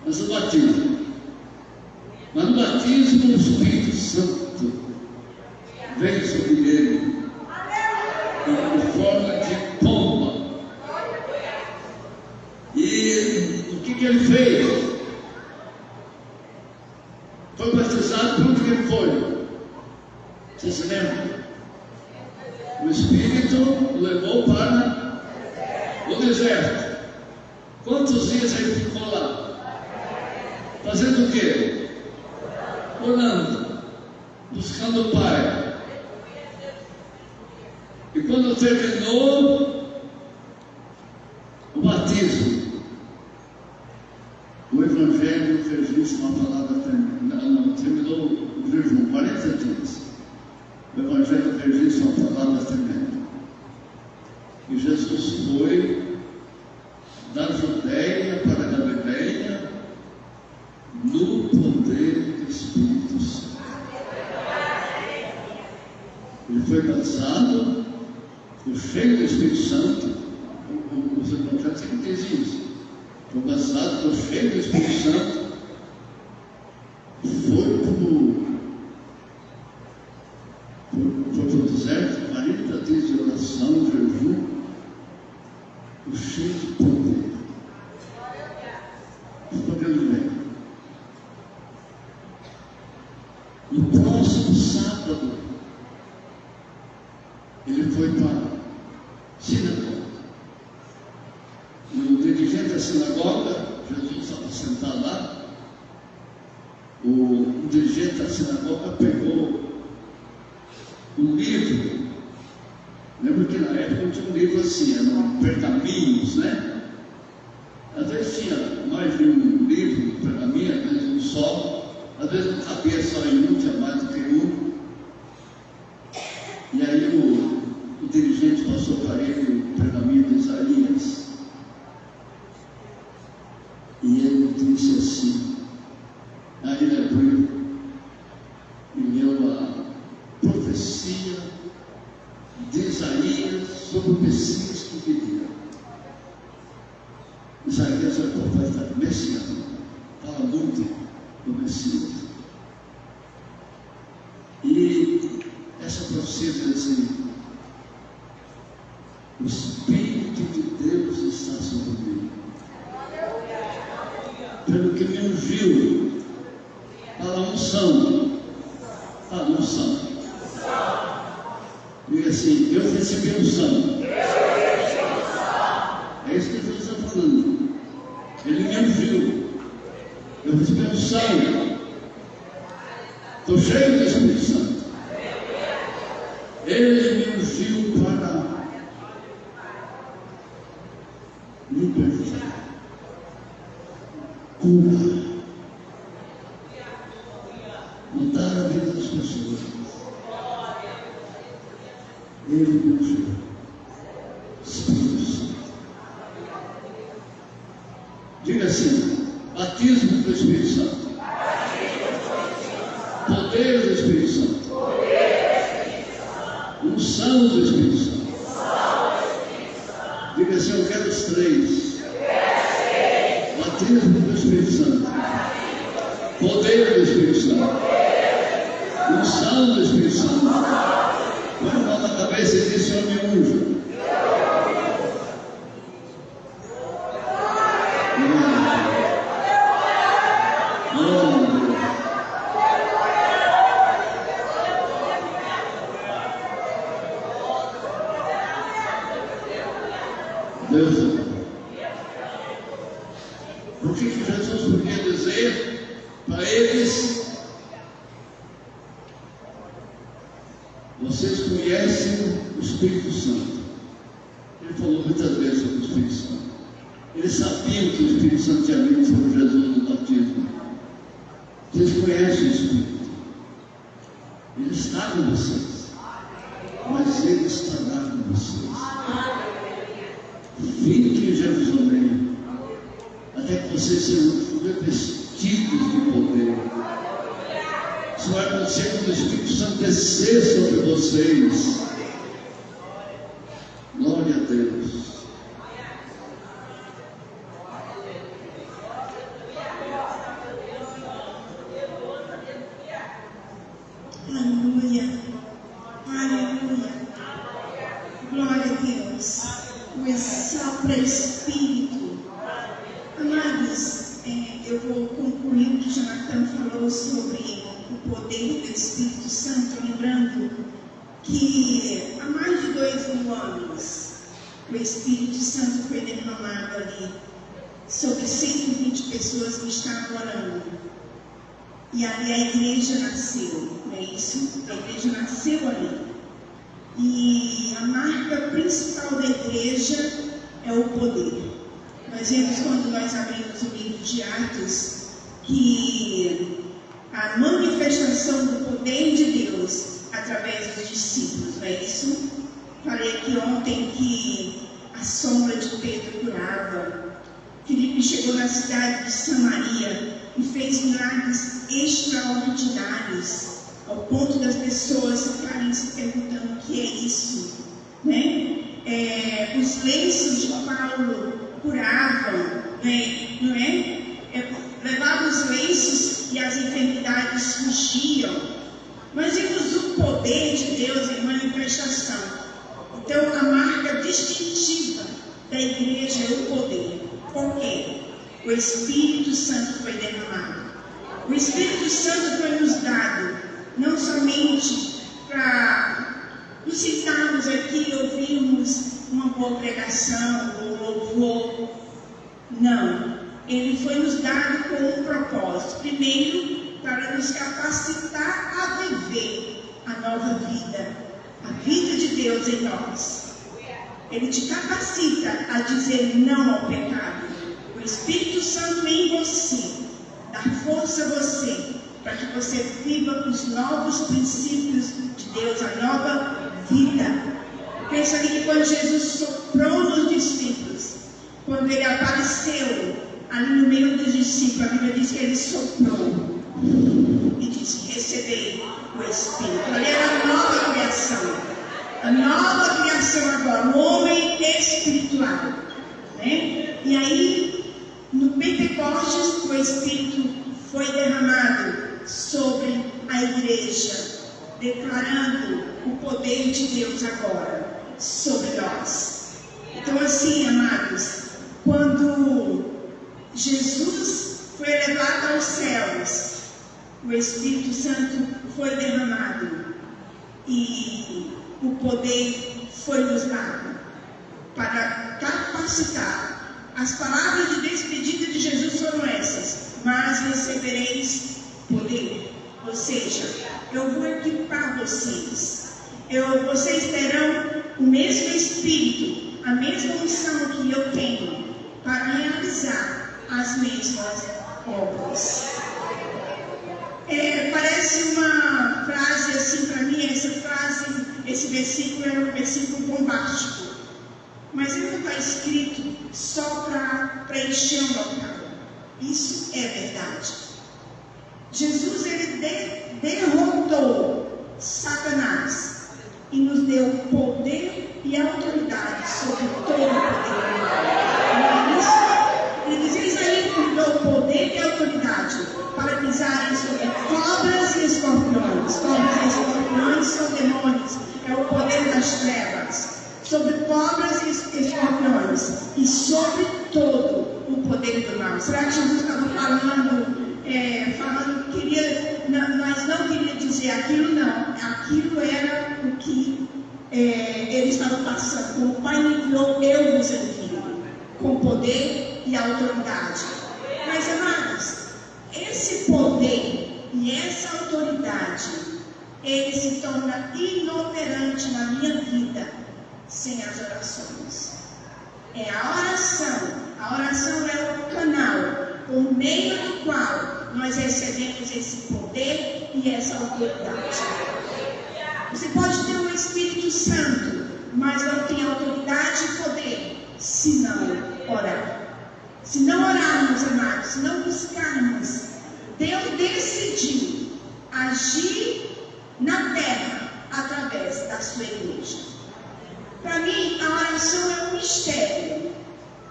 Mas o batismo. Mas no batismo, o Espírito Santo veio sobre ele em forma de pomba. E o que ele fez? Foi batizado. Por onde ele foi? Você se lembra? O Espírito levou para o deserto. Quantos dias ele ficou lá? Fazendo o quê? Orando, buscando o Pai. E quando terminou o batismo, o Evangelho registra uma palavra tremenda. Terminou o jejum, 40 dias. O Evangelho registra uma palavra tremenda. E Jesus foi da Judéia para a Galileia no poder do Espírito Santo. Ele foi batizado, foi cheio do Espírito Santo. Os evangelhos sempre dizem isso. Foi batizado, foi cheio do Espírito Santo. Foi para o deserto, 40 dias de oração, jejum, cheio de poder. O poder do bem. No próximo sábado, ele foi para a sinagoga. E o dirigente da sinagoga, Jesus estava sentado lá, o dirigente da sinagoga pegou um livro. Lembra que na época não tinha um livro assim, eram pergaminhos, né? Às vezes tinha mais de um livro, pergaminho, às vezes um só, às vezes não cabia só em um, tinha mais do que um. E aí o dirigente passou para ele o pergaminho de Isaías. E ele disse assim, aí ele abriu e leu a profecia de Isaías sobre o Messias que viria. Isaías é o profeta messiânico, fala muito do Messias. E essa profecia diz assim: o Espírito de Deus está sobre mim, pelo que me ungiu para a unção. A unção. E assim, eu recebi unção. É isso que Jesus está falando. Ele me ungiu. Eu recebi unção. Estou cheio do Espírito Santo. Ele me ungiu para liberdade, cura, mudar a vida das pessoas. Ele me encheu. Espírito Santo. Diga assim: batismo do Espírito Santo. Poder do Espírito Santo. Unção do Espírito Santo. Diga assim: eu quero os três. Batismo do Espírito Santo. Poder do Espírito Santo. Unção do Espírito Santo. Põe a mão na cabeça e diz: Senhor, me unja. Deus, o que Jesus podia dizer para eles? Vocês conhecem o Espírito Santo. Ele falou muitas vezes sobre o Espírito Santo. Eles sabiam que o Espírito Santo tinha vindo sobre Jesus no batismo. Vocês conhecem o Espírito. Ele está com vocês. Mas Ele estará com vocês. Fiquem em Jerusalém, até que vocês sejam revestidos de poder. Isso vai acontecer quando o Espírito Santo descer sobre vocês. Glória a Deus. Aleluia. Aleluia. Glória a Deus. O sopro Espírito. Amados, eu vou concluir o que Jonathan falou sobre o poder do Espírito Santo, lembrando que há mais de 2000 anos o Espírito Santo foi derramado ali sobre 120 pessoas que estavam orando. E ali a igreja nasceu, não é isso? A igreja nasceu ali. E a marca principal da igreja é o poder. Nós vemos quando nós abrimos o livro de Atos que a manifestação do poder de Deus através dos discípulos, não é isso? Falei aqui ontem que a sombra de Pedro curava. Filipe chegou na cidade de Samaria e fez milagres extraordinários, ao ponto das pessoas ficarem se perguntando o que é isso, né? Os lenços de Paulo curavam, né? Não é? Levavam os lenços e as enfermidades fugiam. Nós vimos o poder de Deus em manifestação. Então, a marca distintiva da igreja é o poder. Por quê? O Espírito Santo foi derramado. O Espírito Santo foi nos dado não somente para nos sentarmos aqui e ouvirmos uma boa pregação, um louvor. Não. Ele foi nos dado com um propósito. Primeiro, para nos capacitar a viver a nova vida. A vida de Deus em nós. Ele te capacita a dizer não ao pecado. O Espírito Santo em você dá força a você, para que você viva os novos princípios de Deus, a nova vida. Pensa ali que quando Jesus soprou nos discípulos, quando ele apareceu ali no meio dos discípulos, a Bíblia diz que ele soprou e disse: recebei o Espírito. Ali era a nova criação. A nova criação agora, o homem espiritual, né? E aí, no Pentecostes, o Espírito foi derramado sobre a igreja, declarando o poder de Deus agora sobre nós. Então, assim, amados, quando Jesus foi levado aos céus, o Espírito Santo foi derramado e o poder foi nos dado para capacitar. As palavras de despedida de Jesus foram essas: mas recebereis poder. Ou seja, eu vou equipar vocês. Vocês terão o mesmo Espírito, a mesma unção que eu tenho. para realizar as mesmas obras. Parece uma frase assim para mim, esse versículo é um versículo bombástico, mas ele não está escrito só para preencher um local. Isso é verdade. Jesus, ele derrotou Satanás e nos deu poder e autoridade sobre todo o poder. Não é isso? Ele diz: Isaías nos deu poder e autoridade para pisarem sobre cobras e escorpiões. Cobras e escorpiões são demônios, é o poder das trevas. Sobre cobras e escorpiões e sobre todo o poder do mal. Será que Jesus estava falando, nós não queríamos dizer aquilo? Não, aquilo era o que ele estava passando. Como o Pai me enviou, eu vos envio, com poder e autoridade. Mas, amados, esse poder e essa autoridade, ele se torna inoperante na minha vida sem as orações. É a oração. A oração é o canal por meio do qual nós recebemos esse poder e essa autoridade. Você pode ter o Espírito Santo, mas não tem autoridade e poder se não orar. Se não orarmos, amados, se não buscarmos, Deus decidiu agir na terra através da sua igreja. Para mim, a oração é um mistério.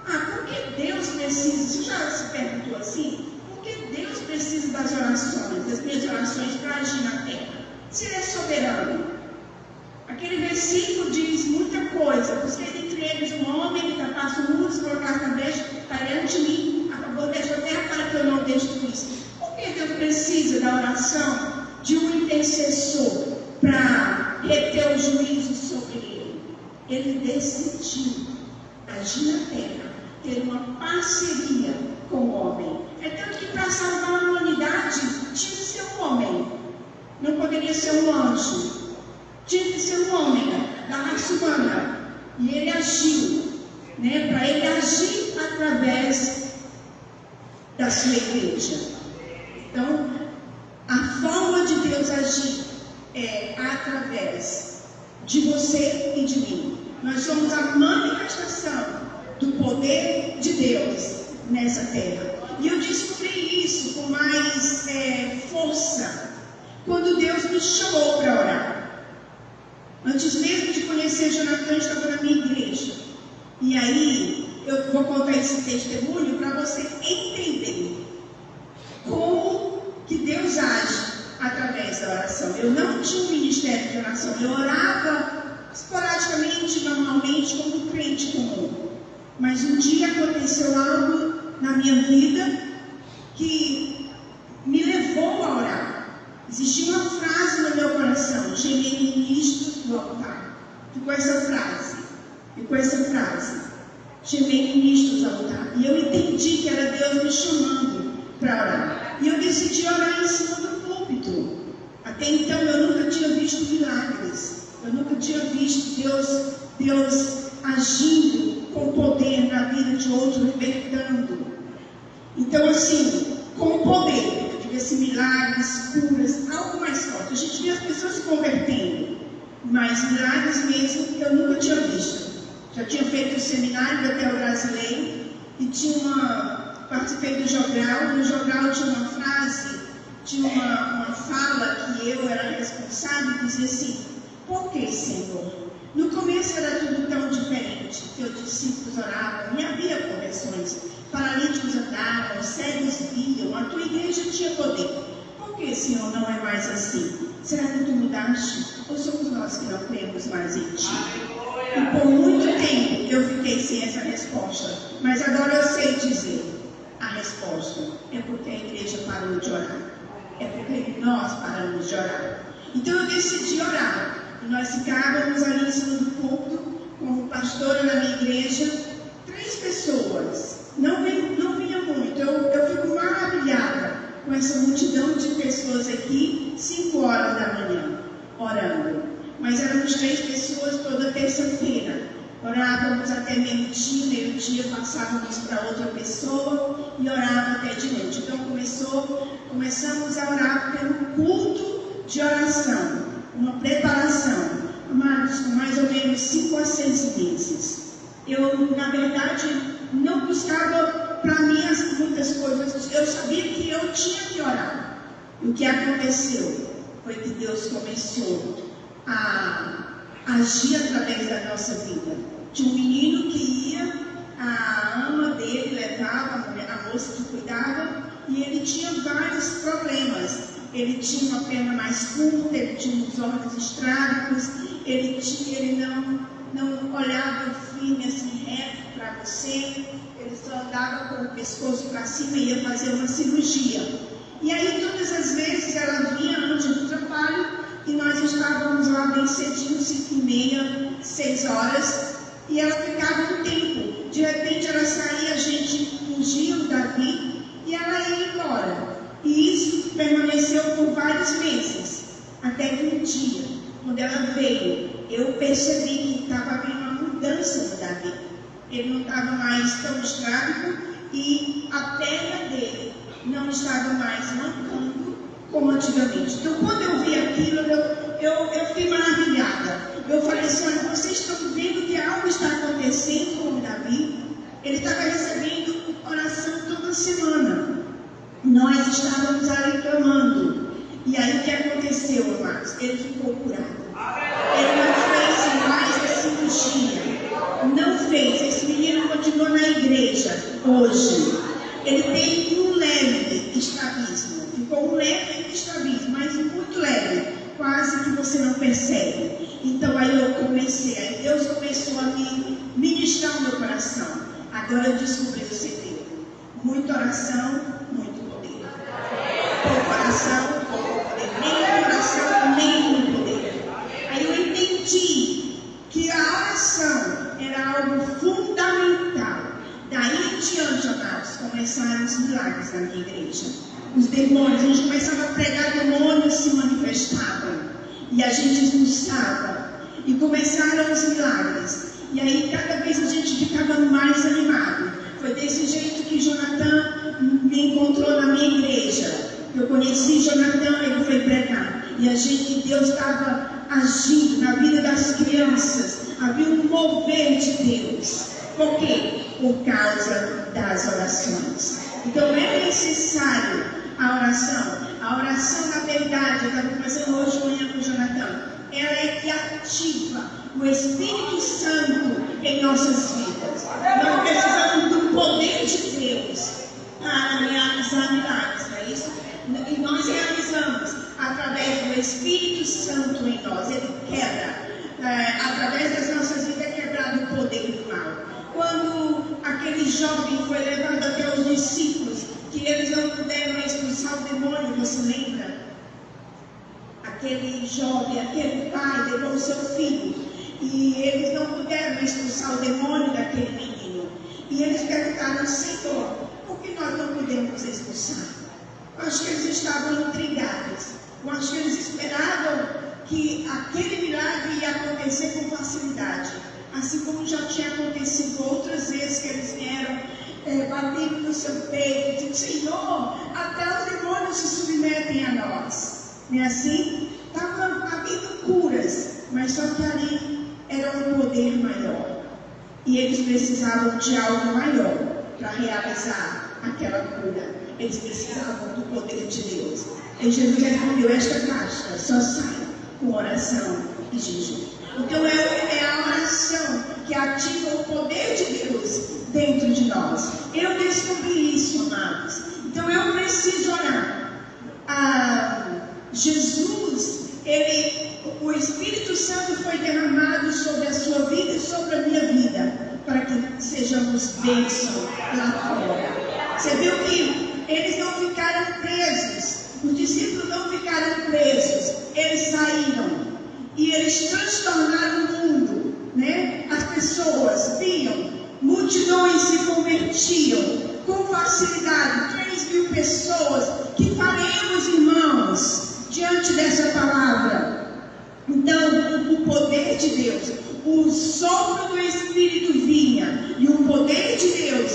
Por que Deus precisa? Você já se perguntou assim? Por que Deus precisa das orações, das minhas orações para agir na terra? Se Ele é soberano. Aquele versículo diz muita coisa. Busquei entre eles um homem que capaz o mundo, se colocar na brecha, perante mim, a favor desta terra, para que eu não destruísse. Por que Deus precisa da oração de um intercessor para reter o juízo sobre ele? Ele decidiu agir na terra, ter uma parceria com o homem. É tanto que para salvar a humanidade tinha que ser um homem, não poderia ser um anjo, tinha que ser um homem da raça humana. E ele agiu, para ele agir através da sua igreja. Então, a forma de Deus agir é através de você e de mim. Nós somos a manifestação do poder de Deus nessa terra. E eu descobri isso com mais força quando Deus me chamou para orar. Antes mesmo de conhecer Jonathan, eu estava na minha igreja. E aí, eu vou contar esse testemunho para você entender como que Deus age através da oração. Eu não tinha um ministério de oração, eu orava esporadicamente, normalmente, como um crente comum. Mas um dia aconteceu algo na minha vida que me levou a orar. Existia uma frase no meu coração: gemei ministros no altar. Ficou essa frase. Gemei ministros no altar. E eu entendi que era Deus me chamando para orar. E eu decidi orar em cima do púlpito. Até então eu nunca tinha visto milagres. Eu nunca tinha visto Deus agindo com poder na vida de outros, libertando. Então, assim, com poder, eu digo assim, milagres, curas, algo mais forte. A gente vê as pessoas se convertendo, mas milagres mesmo eu nunca tinha visto. Já tinha feito o seminário do Hotel Brasileiro e participei do Jogral. No Jogral tinha uma frase, tinha uma fala que eu era responsável e dizia assim: por que, Senhor? No começo era tudo tão diferente. Teus discípulos oravam e havia conversões. Paralíticos andavam, cegos viam. A tua igreja tinha poder. Por que, Senhor, não é mais assim? Será que tu mudaste? Ou somos nós que não cremos mais em ti? E por muito tempo eu fiquei sem essa resposta. Mas agora eu sei dizer a resposta. É porque a igreja parou de orar. É porque nós paramos de orar. Então eu decidi orar. E nós ficávamos ali em cima do púlpito, como pastora na minha igreja, 3 pessoas. Não vinha muito. Eu fico maravilhada com essa multidão de pessoas aqui, 5 horas da manhã, orando. Mas éramos 3 pessoas toda terça-feira. Orávamos até meio-dia, passávamos para outra pessoa e orava até de noite. Então começamos a orar pelo culto de oração, uma preparação, amados, com mais ou menos 5 a 6 meses. Eu, na verdade, não buscava para mim muitas coisas, eu sabia que eu tinha que orar. E o que aconteceu foi que Deus começou a agir através da nossa vida. Tinha um menino que ia, a ama dele levava, a moça que cuidava, e ele tinha vários problemas. Ele tinha uma perna mais curta, ele tinha uns órgãos estrábicos, ele não olhava firme assim reto para você, ele só andava com o pescoço para cima e ia fazer uma cirurgia. E aí todas as vezes ela vinha antes do trabalho e nós estávamos lá bem cedinho, 5h30, 6 horas, e ela ficava um tempo. De repente ela saía, a gente ungia o Davi e ela ia embora. E isso permaneceu por vários meses, até que um dia, quando ela veio, eu percebi que estava havendo uma mudança no Davi. Ele não estava mais tão estrábico e a perna dele não estava mais mancando como antigamente. Então, quando eu vi aquilo, eu fiquei maravilhada. Eu falei assim: olha, vocês estão vendo que algo está acontecendo com o Davi? Ele estava recebendo oração toda semana. Nós estávamos ali clamando. E aí o que aconteceu, amados? Ele ficou curado. Ele não fez mais a cirurgia. Não fez. Esse menino continua na igreja hoje. Ele tem um leve estrabismo. Ficou um leve estrabismo, mas muito leve. Quase que você não percebe. Então aí eu comecei. Aí Deus começou a me ministrar o meu coração. Agora eu descobri o segredo. Muita oração, muito poder. Pouca oração, pouco poder. Nem oração, nem poder. Aí eu entendi que a oração era algo fundamental. Daí em diante, amados, começaram os milagres na minha igreja. Os demônios, a gente começava a pregar, demônios se manifestavam. E a gente expulsava. E começaram os milagres. E aí cada vez a gente ficava mais animado. Foi desse jeito que Jonathan me encontrou na minha igreja. Eu conheci Jonathan, ele foi pregar. E Deus estava agindo na vida das crianças. Havia um mover de Deus. Por quê? Por causa das orações. Então é necessário a oração. A oração, na verdade, eu estava conversando hoje de manhã com o Jonathan, ela é que ativa o Espírito Santo em nossas vidas. Nós precisamos do poder de Deus para realizar milagres, não é isso? E nós realizamos através do Espírito Santo em nós. Ele quebra, através das nossas vidas é quebrado o poder do mal. Quando aquele jovem foi levado até os discípulos, que eles não puderam expulsar o demônio, você lembra? Aquele jovem, aquele pai levou o seu filho e eles não puderam expulsar o demônio daquele menino. E eles perguntaram: Senhor, por que nós não podemos expulsar? Eu acho que eles estavam intrigados. Eu acho que eles esperavam que aquele milagre ia acontecer com facilidade. Assim como já tinha acontecido outras vezes que eles vieram batendo no seu peito, dizendo: Senhor, até os demônios se submetem a nós. Não é assim? Estavam havendo curas, mas só que ali era um poder maior. E eles precisavam de algo maior para realizar aquela cura. Eles precisavam do poder de Deus. E Jesus respondeu: esta caixa só sai com oração e jejum. Então é a oração que ativa o poder de Deus dentro de nós. Eu descobri isso, amados. Então eu preciso orar. Jesus, o Espírito Santo foi derramado sobre a sua vida e sobre a minha vida, para que sejamos bênção lá fora. Você viu que eles não ficaram presos, os discípulos não ficaram presos, eles saíram e eles transtornaram o mundo, né? As pessoas viam, multidões se convertiam com facilidade. 3.000 pessoas. Que faremos, irmãos, diante dessa palavra? Então, o poder de Deus, o sopro do Espírito vinha, e o poder de Deus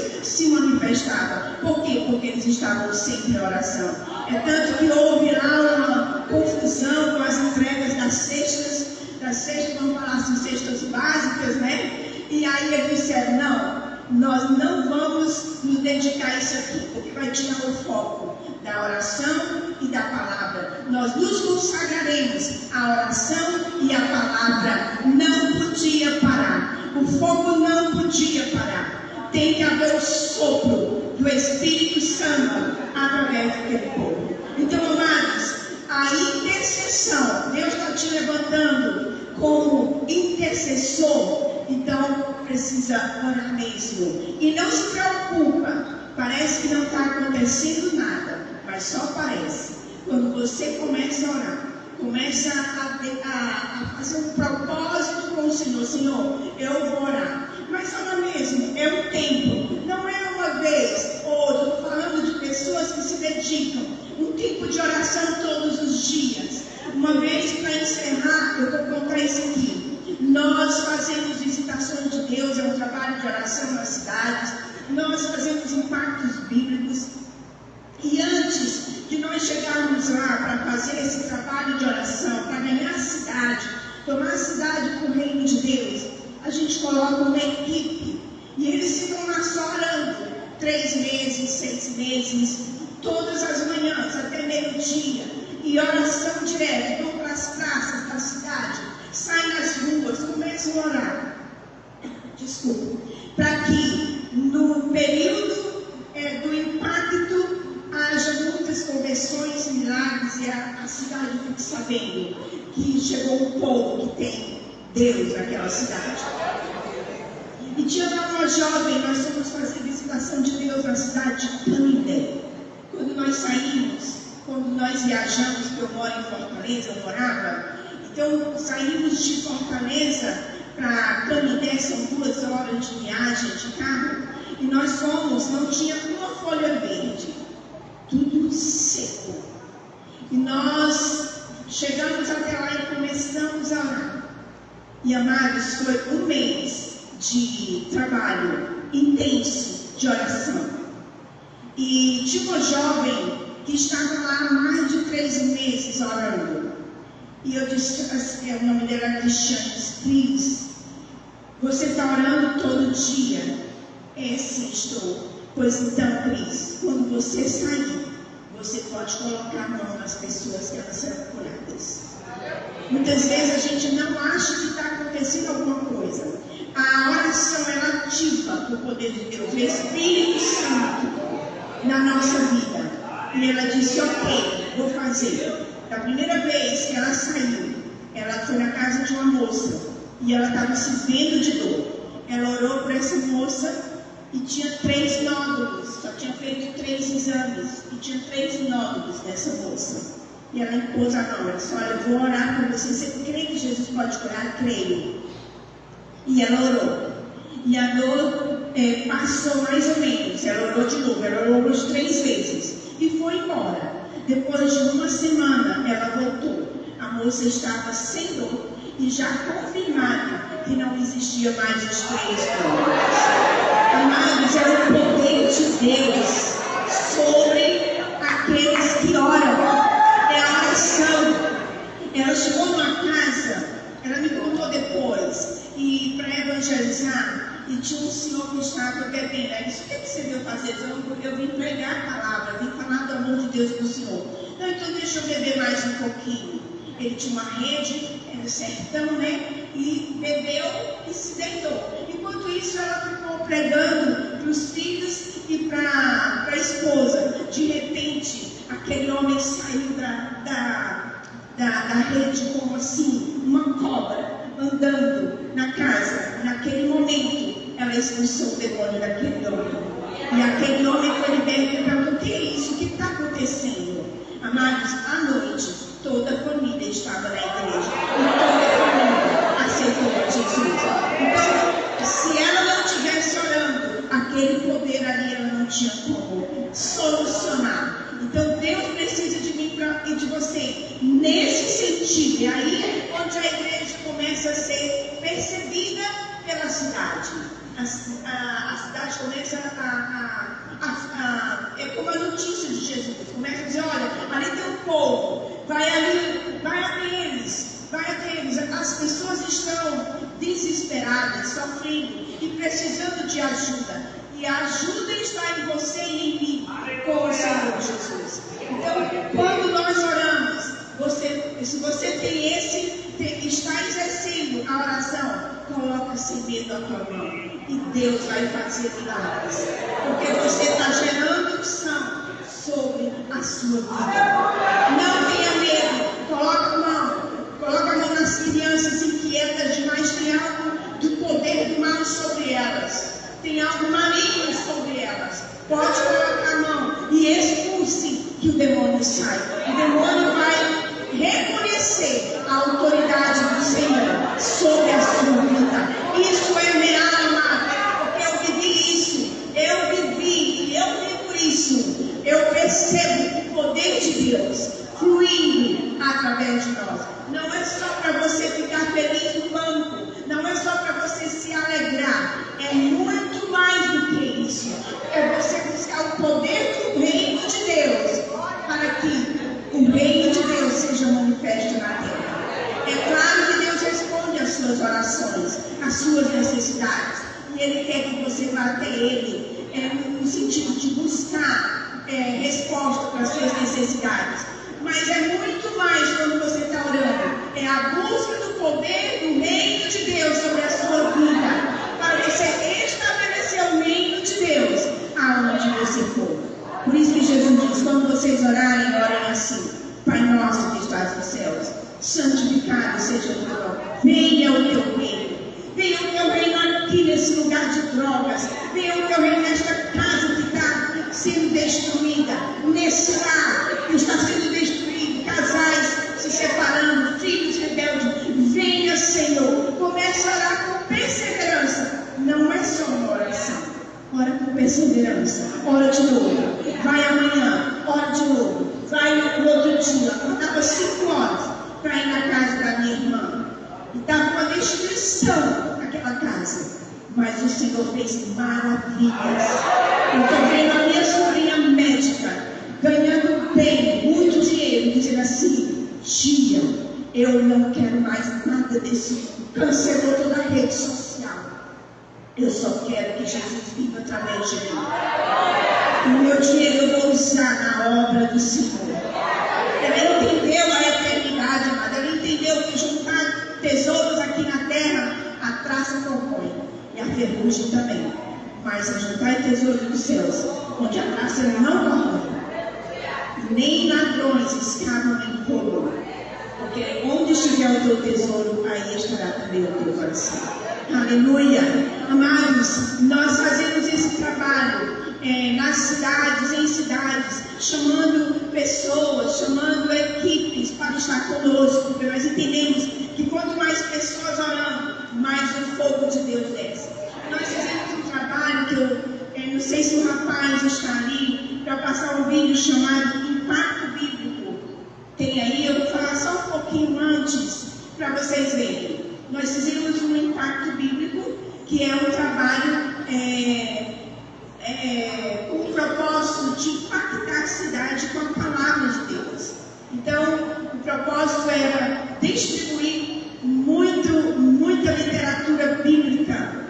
estavam sempre em oração. É tanto que houve lá uma confusão com as entregas das cestas, vamos falar assim, cestas básicas, né? E aí eles disseram, não, nós não vamos nos dedicar a isso aqui, porque vai tirar o foco da oração e da palavra. Nós nos consagraremos à oração e à palavra. Não podia parar. O fogo não podia parar. Tem que haver o sopro do Espírito Santo através daquele povo. Então, amados, a intercessão, Deus está te levantando como intercessor. Então, precisa orar mesmo. E não se preocupa. Parece que não está acontecendo nada, mas só parece. Quando você começa a orar, começa a fazer um propósito com o Senhor. Senhor, eu vou orar. Mas ora mesmo, é um tempo. Não é uma vez ou outra. Estou falando de pessoas que se dedicam. Um tipo de oração todos os dias. Uma vez, para encerrar, eu vou contar isso aqui. Nós fazemos visitações de Deus, é um trabalho de oração nas cidades. Nós fazemos impactos bíblicos. E antes de nós chegarmos lá para fazer esse trabalho de oração, para ganhar a cidade, tomar a cidade para o reino de Deus, a gente coloca uma equipe. E eles ficam lá só orando 3 meses, 6 meses, todas as manhãs, até meio-dia. E oração direta, vão para as praças da cidade, saem nas ruas, começam a orar. Para que no período do impacto haja muitas conversões, milagres e a cidade fique sabendo que chegou um povo que tem Deus naquela cidade. E tinha lá uma jovem, nós fomos fazer visitação de Deus na cidade de Canindé. Quando nós saímos, quando nós viajamos, porque eu moro em Fortaleza, eu morava, então saímos de Fortaleza para Canindé, são 2 horas de viagem de carro, e nós fomos, não tinha uma folha verde, tudo seco. E nós chegamos até lá e começamos a orar. E amados, foi 1 mês de trabalho intenso de oração. E tinha uma jovem que estava lá há mais de 3 meses orando. E eu disse, o nome dela é Cristiane, Cris, você está orando todo dia? Sim, estou. Pois então, Cris, quando você sair, você pode colocar a mão nas pessoas que elas serão curadas. Muitas vezes a gente não acha que está acontecendo alguma coisa. A oração, ela ativa o poder de Deus, o Espírito Santo na nossa vida. E ela disse, ok, vou fazer. Da primeira vez que ela saiu, ela foi na casa de uma moça e ela estava se vendo de dor. Ela orou para essa moça e tinha 3 nódulos, só tinha feito 3 exames e tinha 3 nódulos nessa moça. E ela impôs a mão, ela disse, olha, eu vou orar para você. Você crê que Jesus pode curar? Creio. E ela orou. E a dor passou mais ou menos. Ela orou de novo, ela orou umas 3 vezes e foi embora. Depois de 1 semana, ela voltou. A moça estava sem dor e já confirmado que não existia mais os 3 dores. Amados, é o poder de Deus sobre aqueles que oram. É a oração. Ela chegou numa casa, ela me contou depois, e para evangelizar, e tinha um senhor que estava bebendo. Ela disse, o que você veio fazer? Eu vim pregar a palavra, vim falar do amor de Deus para o senhor. Não, então deixa eu beber mais um pouquinho. Ele tinha uma rede, era sertão, né? E bebeu e se deitou. Enquanto isso, ela ficou pregando para os filhos e para a esposa. De repente, aquele homem saiu da rede como assim, uma cobra andando na casa. Naquele momento, ela expulsou o demônio daquele homem. E aquele homem foi liberto e perguntou, o que é isso? O que está acontecendo? Amados, à noite, toda a família estava na igreja. E toda a família aceitou Jesus. Então, se ela não estivesse orando, aquele poder ali, ela não tinha como solucionar. Então, Deus precisa de mim e de você nesse sentido. E aí é onde a igreja começa a ser percebida pela cidade. A cidade começa a é como a notícia de Jesus. Começa a dizer, olha, ali tem um povo, vai ali, vai até eles. As pessoas estão desesperadas, sofrendo e precisando de ajuda. E a ajuda está em você e em mim, com o Senhor Jesus. Então, quando nós oramos, se você está exercendo a oração, coloca sem medo a tua mão. E Deus vai fazer milagres. Porque você está gerando unção sobre a sua vida. Não tenha medo. Coloca a mão nas crianças inquietas demais. Tem algo do poder do mal sobre elas. Tem algo maligno sobre elas. Pode colocar a mão e expulse que o demônio sai. O demônio vai reconhecer a autoridade do Senhor sobre a sua vida. Isso é real, amado, porque eu vivi isso. Eu vivo isso. Eu percebo o poder de Deus fluindo através de nós. Não é só para você ficar feliz no banco. Não é só para você se alegrar. É muito mais do que isso. É você buscar o poder do reino de Deus para que o reino de Deus seja manifesto na terra. É claro que Deus responde às suas orações, às suas necessidades. E Ele quer que você vá até Ele no sentido de buscar resposta para as suas necessidades. Mas é muito mais quando você está orando. É a busca do poder do reino de Deus sobre a sua vida. Para você estabelecer o reino de Deus aonde você for. Por isso que Jesus diz, quando vocês orarem, orem assim. Pai nosso que estás nos céus, santificado seja o teu nome. Venha o teu reino. Venha o teu reino aqui nesse lugar de drogas. Venha o teu reino nesta casa que está sendo destruída. Nesse lar que está sendo destruído. Casais se separando, filhos rebeldes. Venha, Senhor. Comece a orar com perseverança. Não é só uma oração. Ora com perseverança. Ora de novo. Vai amanhã. Ora de novo. Vai no outro dia. Acordava 5 horas para ir na casa da minha irmã. E estava uma destruição naquela casa. Mas o Senhor fez maravilhas. Eu estou vendo a minha sobrinha médica ganhando bem, muito dinheiro, dizendo assim: tia, eu não quero mais nada desse cancelou toda a rede social. Eu só quero que Jesus viva através de mim. O meu dinheiro eu vou usar na obra do Senhor. Ela entendeu a eternidade, amada. Ela entendeu que juntar tesouros aqui na terra, a traça corrói e a ferrugem também. Mas a juntar tesouros nos céus, onde a traça não corrói, nem ladrões escavam nem roubam. Porque onde estiver o teu tesouro, aí estará também o teu coração. Aleluia. Amados, nós fazemos esse trabalho nas cidades, em cidades, chamando pessoas, chamando equipes para estar conosco, porque nós entendemos que quanto mais pessoas orando, mais o fogo de Deus desce. Nós fizemos um trabalho que eu não sei se o rapaz está ali, para passar um vídeo chamado Impacto Bíblico. Tem aí, eu vou falar só um pouquinho antes, para vocês verem. Nós fizemos um impacto bíblico, que é um trabalho com o propósito de impactar a cidade com a palavra de Deus. Então, o propósito era distribuir muita literatura bíblica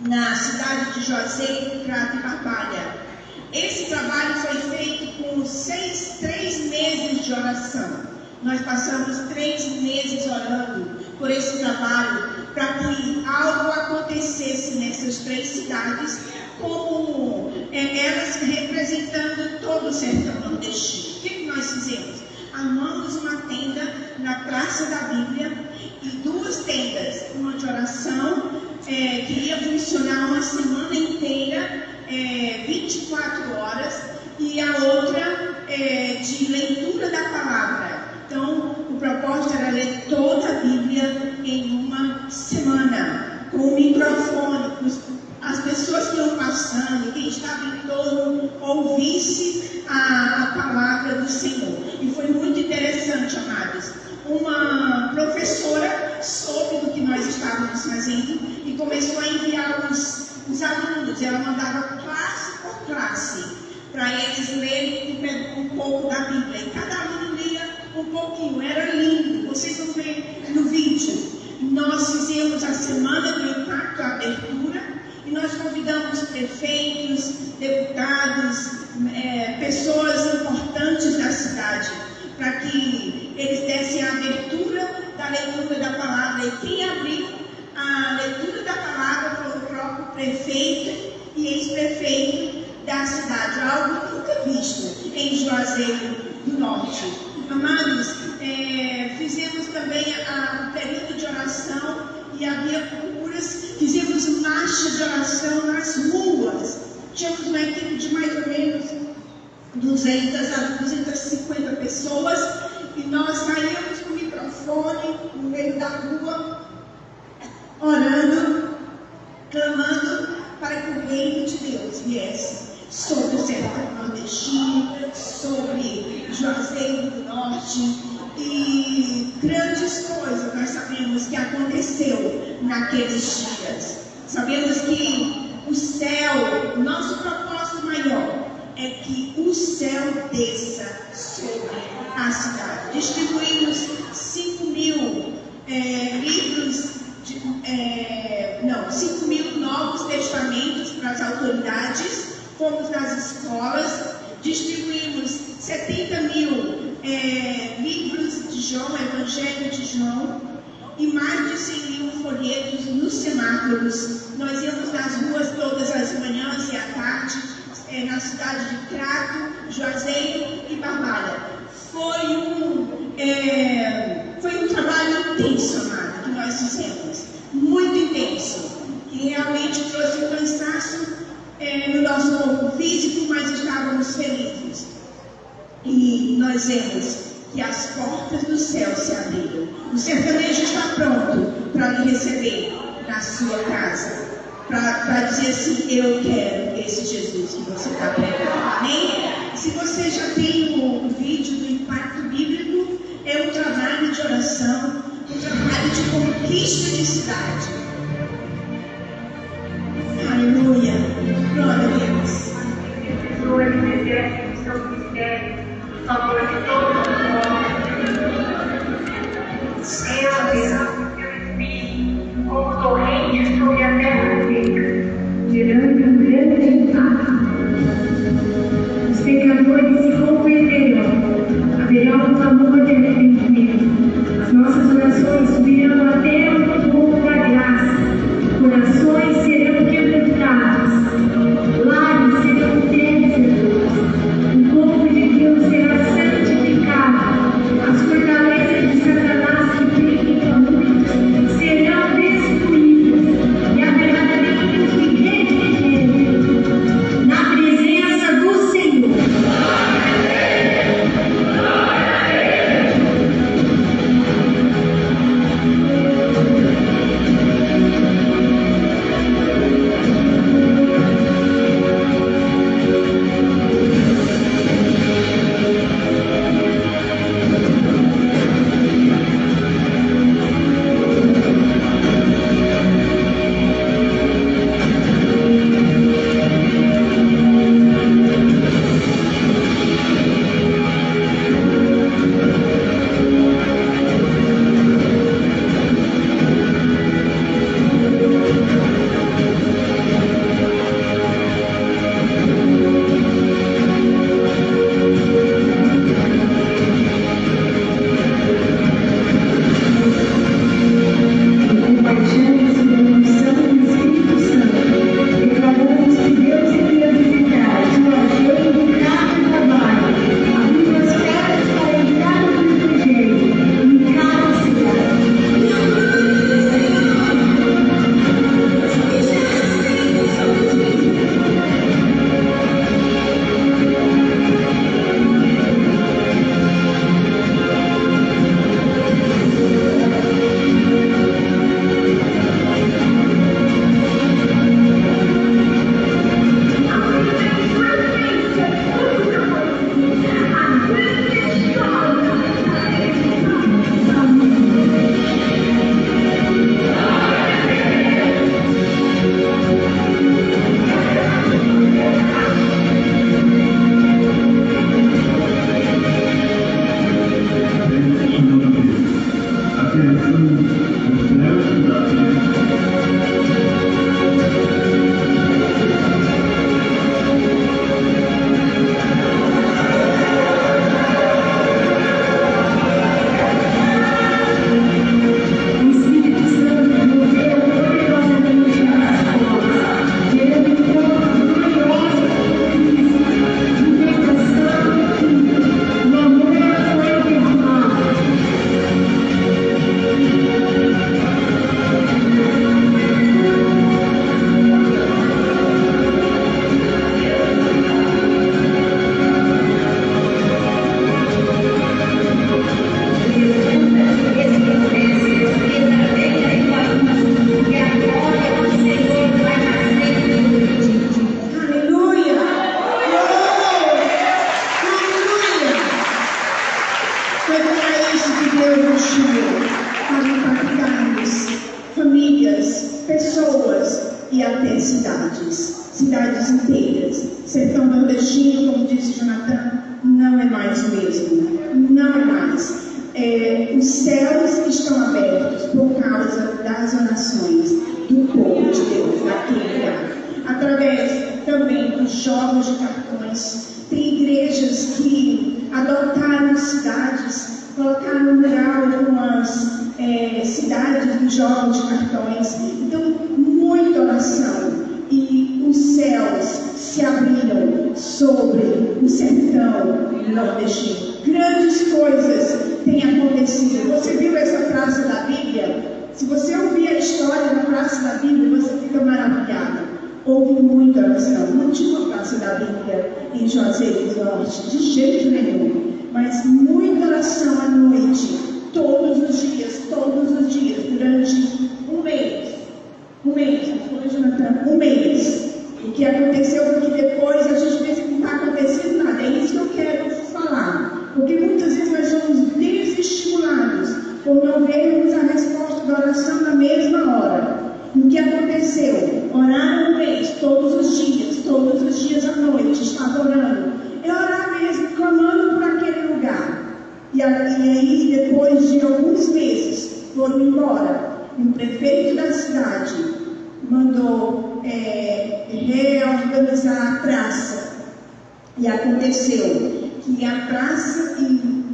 na cidade de Juazeiro, Crato e Barbalha. Esse trabalho foi feito com 3 meses de oração. Nós passamos 3 meses orando por esse trabalho, para que algo acontecesse nessas 3 cidades, como elas representando todo o sertão nordestino. O que nós fizemos? Armamos uma tenda na Praça da Bíblia e 2 tendas, uma de oração, que ia funcionar uma semana inteira, 24 horas, e a outra de leitura da palavra. Então, o propósito era ler toda a Bíblia em uma semana, com o microfone, as pessoas que iam passando, quem estava em torno, ouvisse a palavra do Senhor. E foi muito interessante, amados. Uma professora soube do que nós estávamos fazendo e começou a enviar os alunos. Ela mandava classe por classe para eles lerem um pouco da Bíblia. E cada aluno lia um pouquinho, era lindo. Vocês vão ver no vídeo. Nós fizemos a Semana do Impacto, a abertura, e nós convidamos prefeitos, deputados, pessoas importantes da cidade, para que eles dessem a abertura da leitura da palavra. E quem abriu a leitura da palavra foi o próprio prefeito e ex-prefeito da cidade, algo nunca visto em Juazeiro do Norte. Amados, fizemos também o período de oração e havia curas, fizemos marcha de oração nas ruas. Tínhamos uma equipe de mais ou menos 200 a 250 pessoas e nós saímos com o microfone no meio da rua, orando, clamando para que o reino de Deus viesse sobre o sertão nordestino, sobre Juazeiro do Norte, e grandes coisas nós sabemos que aconteceu naqueles dias. Sabemos que o céu, nosso propósito maior é que o céu desça sobre a cidade. Distribuímos 5.000 livros, 5.000 novos testamentos para as autoridades. Fomos nas escolas, distribuímos 70.000 livros de João, Evangelho de João, e mais de 100.000 folhetos nos semáforos. Nós íamos nas ruas todas as manhãs e à tarde, na cidade de Crato, Juazeiro e Barbalha. Foi um trabalho intenso, amado, que nós fizemos, muito intenso, que realmente trouxe um cansaço no nosso corpo físico, mas estávamos felizes. E nós vemos que as portas do céu se abriram. O sertanejo está pronto para lhe receber na sua casa, para dizer assim: eu quero esse Jesus que você está pregando. Amém? Se você já tem o vídeo do Impacto Bíblico, é um trabalho de oração, um trabalho de conquista de cidade. Aleluia. Glória a Deus. Pessoas que exercem o seu ministério a favor de todos os homens. Deus derrama o seu espírito como torrente sobre a terra seca, gerando um grande impacto. Os pecadores se converterão, haverá um clamor de arrependimento. As nossas orações subirão até o trono da graça, corações serão quebrantados, lares serão tênues, o povo de Deus será santificado. mês. Sertão nordestino, como disse Jonathan, não é mais o mesmo. Não é mais. Os céus estão abertos por causa das orações do povo de Deus naquele lugar. Através também dos jogos de cartões. Tem igrejas que adotaram cidades, colocaram no mural algumas cidades dos jogos de cartões. Então, muita oração. E os céus se abriram sobre o sertão nordestino. Grandes coisas têm acontecido. Você viu essa praça da Bíblia? Se você ouvir a história da praça da Bíblia, você fica maravilhado. Houve muita oração. Não tinha uma praça da Bíblia em Juazeiro do Norte, de jeito nenhum. Mas muita oração à noite, todos os dias, durante um mês. Um mês. O que aconteceu foi que depois a gente pensa que não está acontecendo nada. É isso que eu quero falar. Porque muitas vezes nós somos desestimulados por não vermos a resposta da oração na mesma hora. O que aconteceu? Orar um mês, todos os dias à noite, estava orando. É orar mesmo, clamando por aquele lugar. E aí, depois de alguns meses, foram embora. E o prefeito da cidade mandou reorganizar a praça. E aconteceu que a praça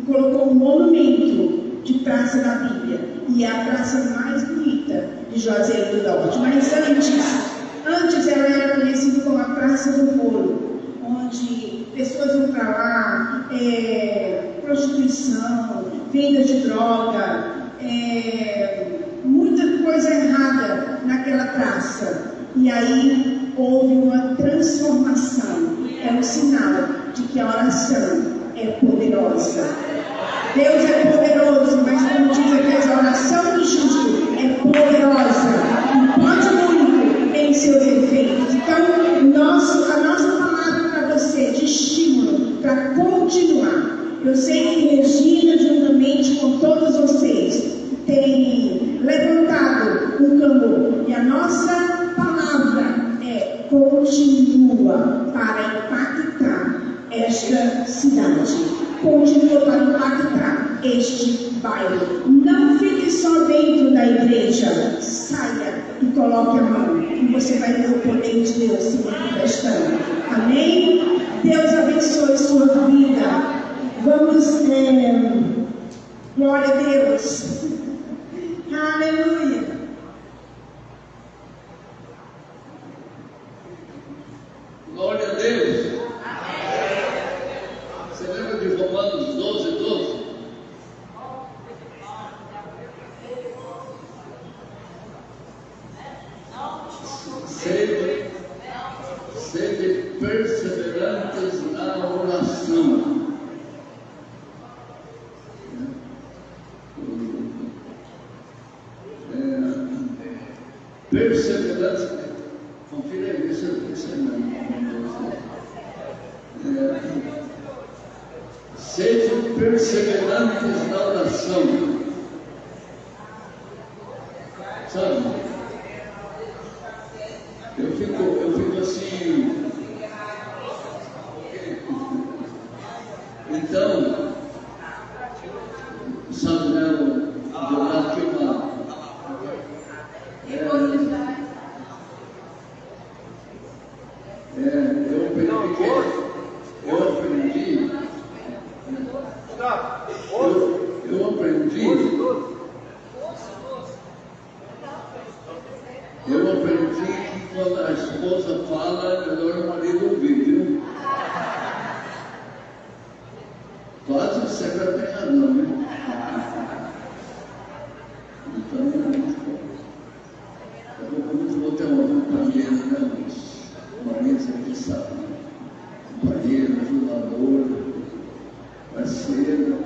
colocou um monumento de Praça da Bíblia. E é a praça mais bonita de Juazeiro do Norte. Mas antes ela era conhecida como a Praça do Moro, onde pessoas vão para lá, prostituição, venda de droga, muita coisa errada naquela praça. E aí houve uma transformação. É um sinal de que a oração é poderosa. Deus é poderoso, mas como diz aqui, a oração do justo é poderosa e pode muito em seus efeitos. Então, a nossa palavra para você, de estímulo, para continuar. Eu sei que Regina, juntamente com todos vocês, tem levantado um clamor. E a nossa palavra é: continua para impactar esta cidade. Continua para impactar este bairro. Não fique só dentro da igreja. Saia e coloque a mão. E você vai ver o poder de Deus se manifestando. Amém? Deus abençoe sua vida. Vamos, glória a Deus. Aleluia. Glória a Deus. Você lembra de Romanos 12:12? Sede perseverantes na oração. Perseverantes. Confira aí, isso é mesmo. Sejam perseverantes na oração. Sabe? Eu fico assim. Então, sabe, né? Eu acho que eu aprendi que quando a esposa fala, é melhor o marido ouvir, viu? Quase você já tem razão, né? Então, eu vou ter uma companheira, né? Uma mesa que sabe, companheiro, ajudador, parceiro,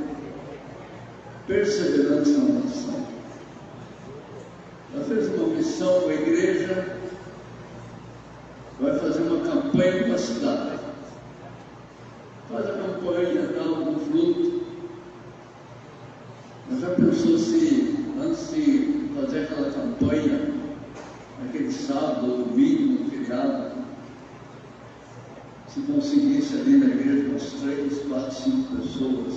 perseverante na oração. Ela fez uma missão, a igreja vai fazer uma campanha para a cidade. Faz a campanha, dá algum fruto. Mas já pensou se, antes de fazer aquela campanha, naquele sábado, domingo, feriado, se conseguisse ali na igreja umas 3, 4, 5 pessoas,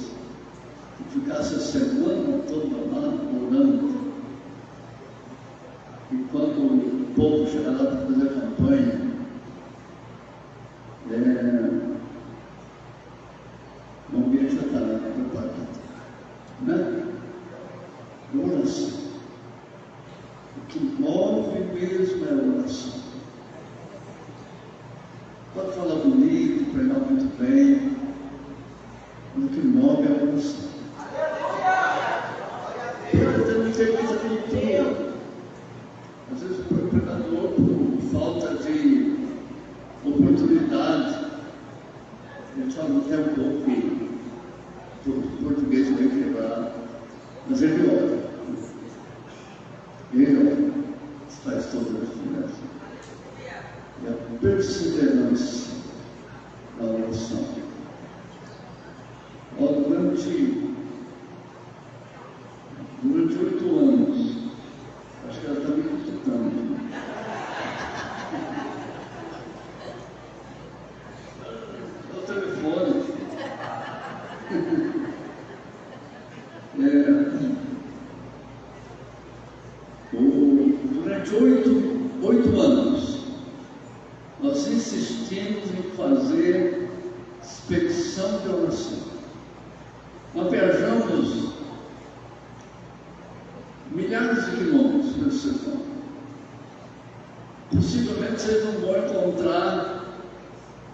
que ficasse a semana toda lá orando, e quando o povo chegar lá para fazer a campanha, o ambiente já está preparado, né? Oração. O que move mesmo é a oração. Pode falar bonito, pregar muito bem, mas o que move é a oração. Não tem muita cultura. Às vezes o pregador, por falta de oportunidade, ele fala até um pouco do português meio quebrado, mas ele ora. Ele ora. Faz toda a diferença. E a perseverança da oração. Durante 8 anos, acho que ela está me criticando. É o telefone. Durante 8 anos, nós insistimos em fazer expedição de oração. Nós viajamos milhares de quilômetros pelo sertão. Possivelmente vocês não vão encontrar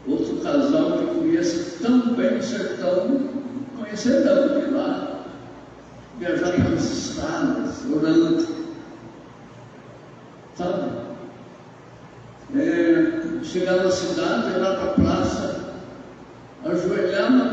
outro casal que conheça tão bem o sertão, conhecerão, porque lá viajar pelas estradas, orando, sabe? Chegar na cidade, ir lá para a praça, ajoelhar na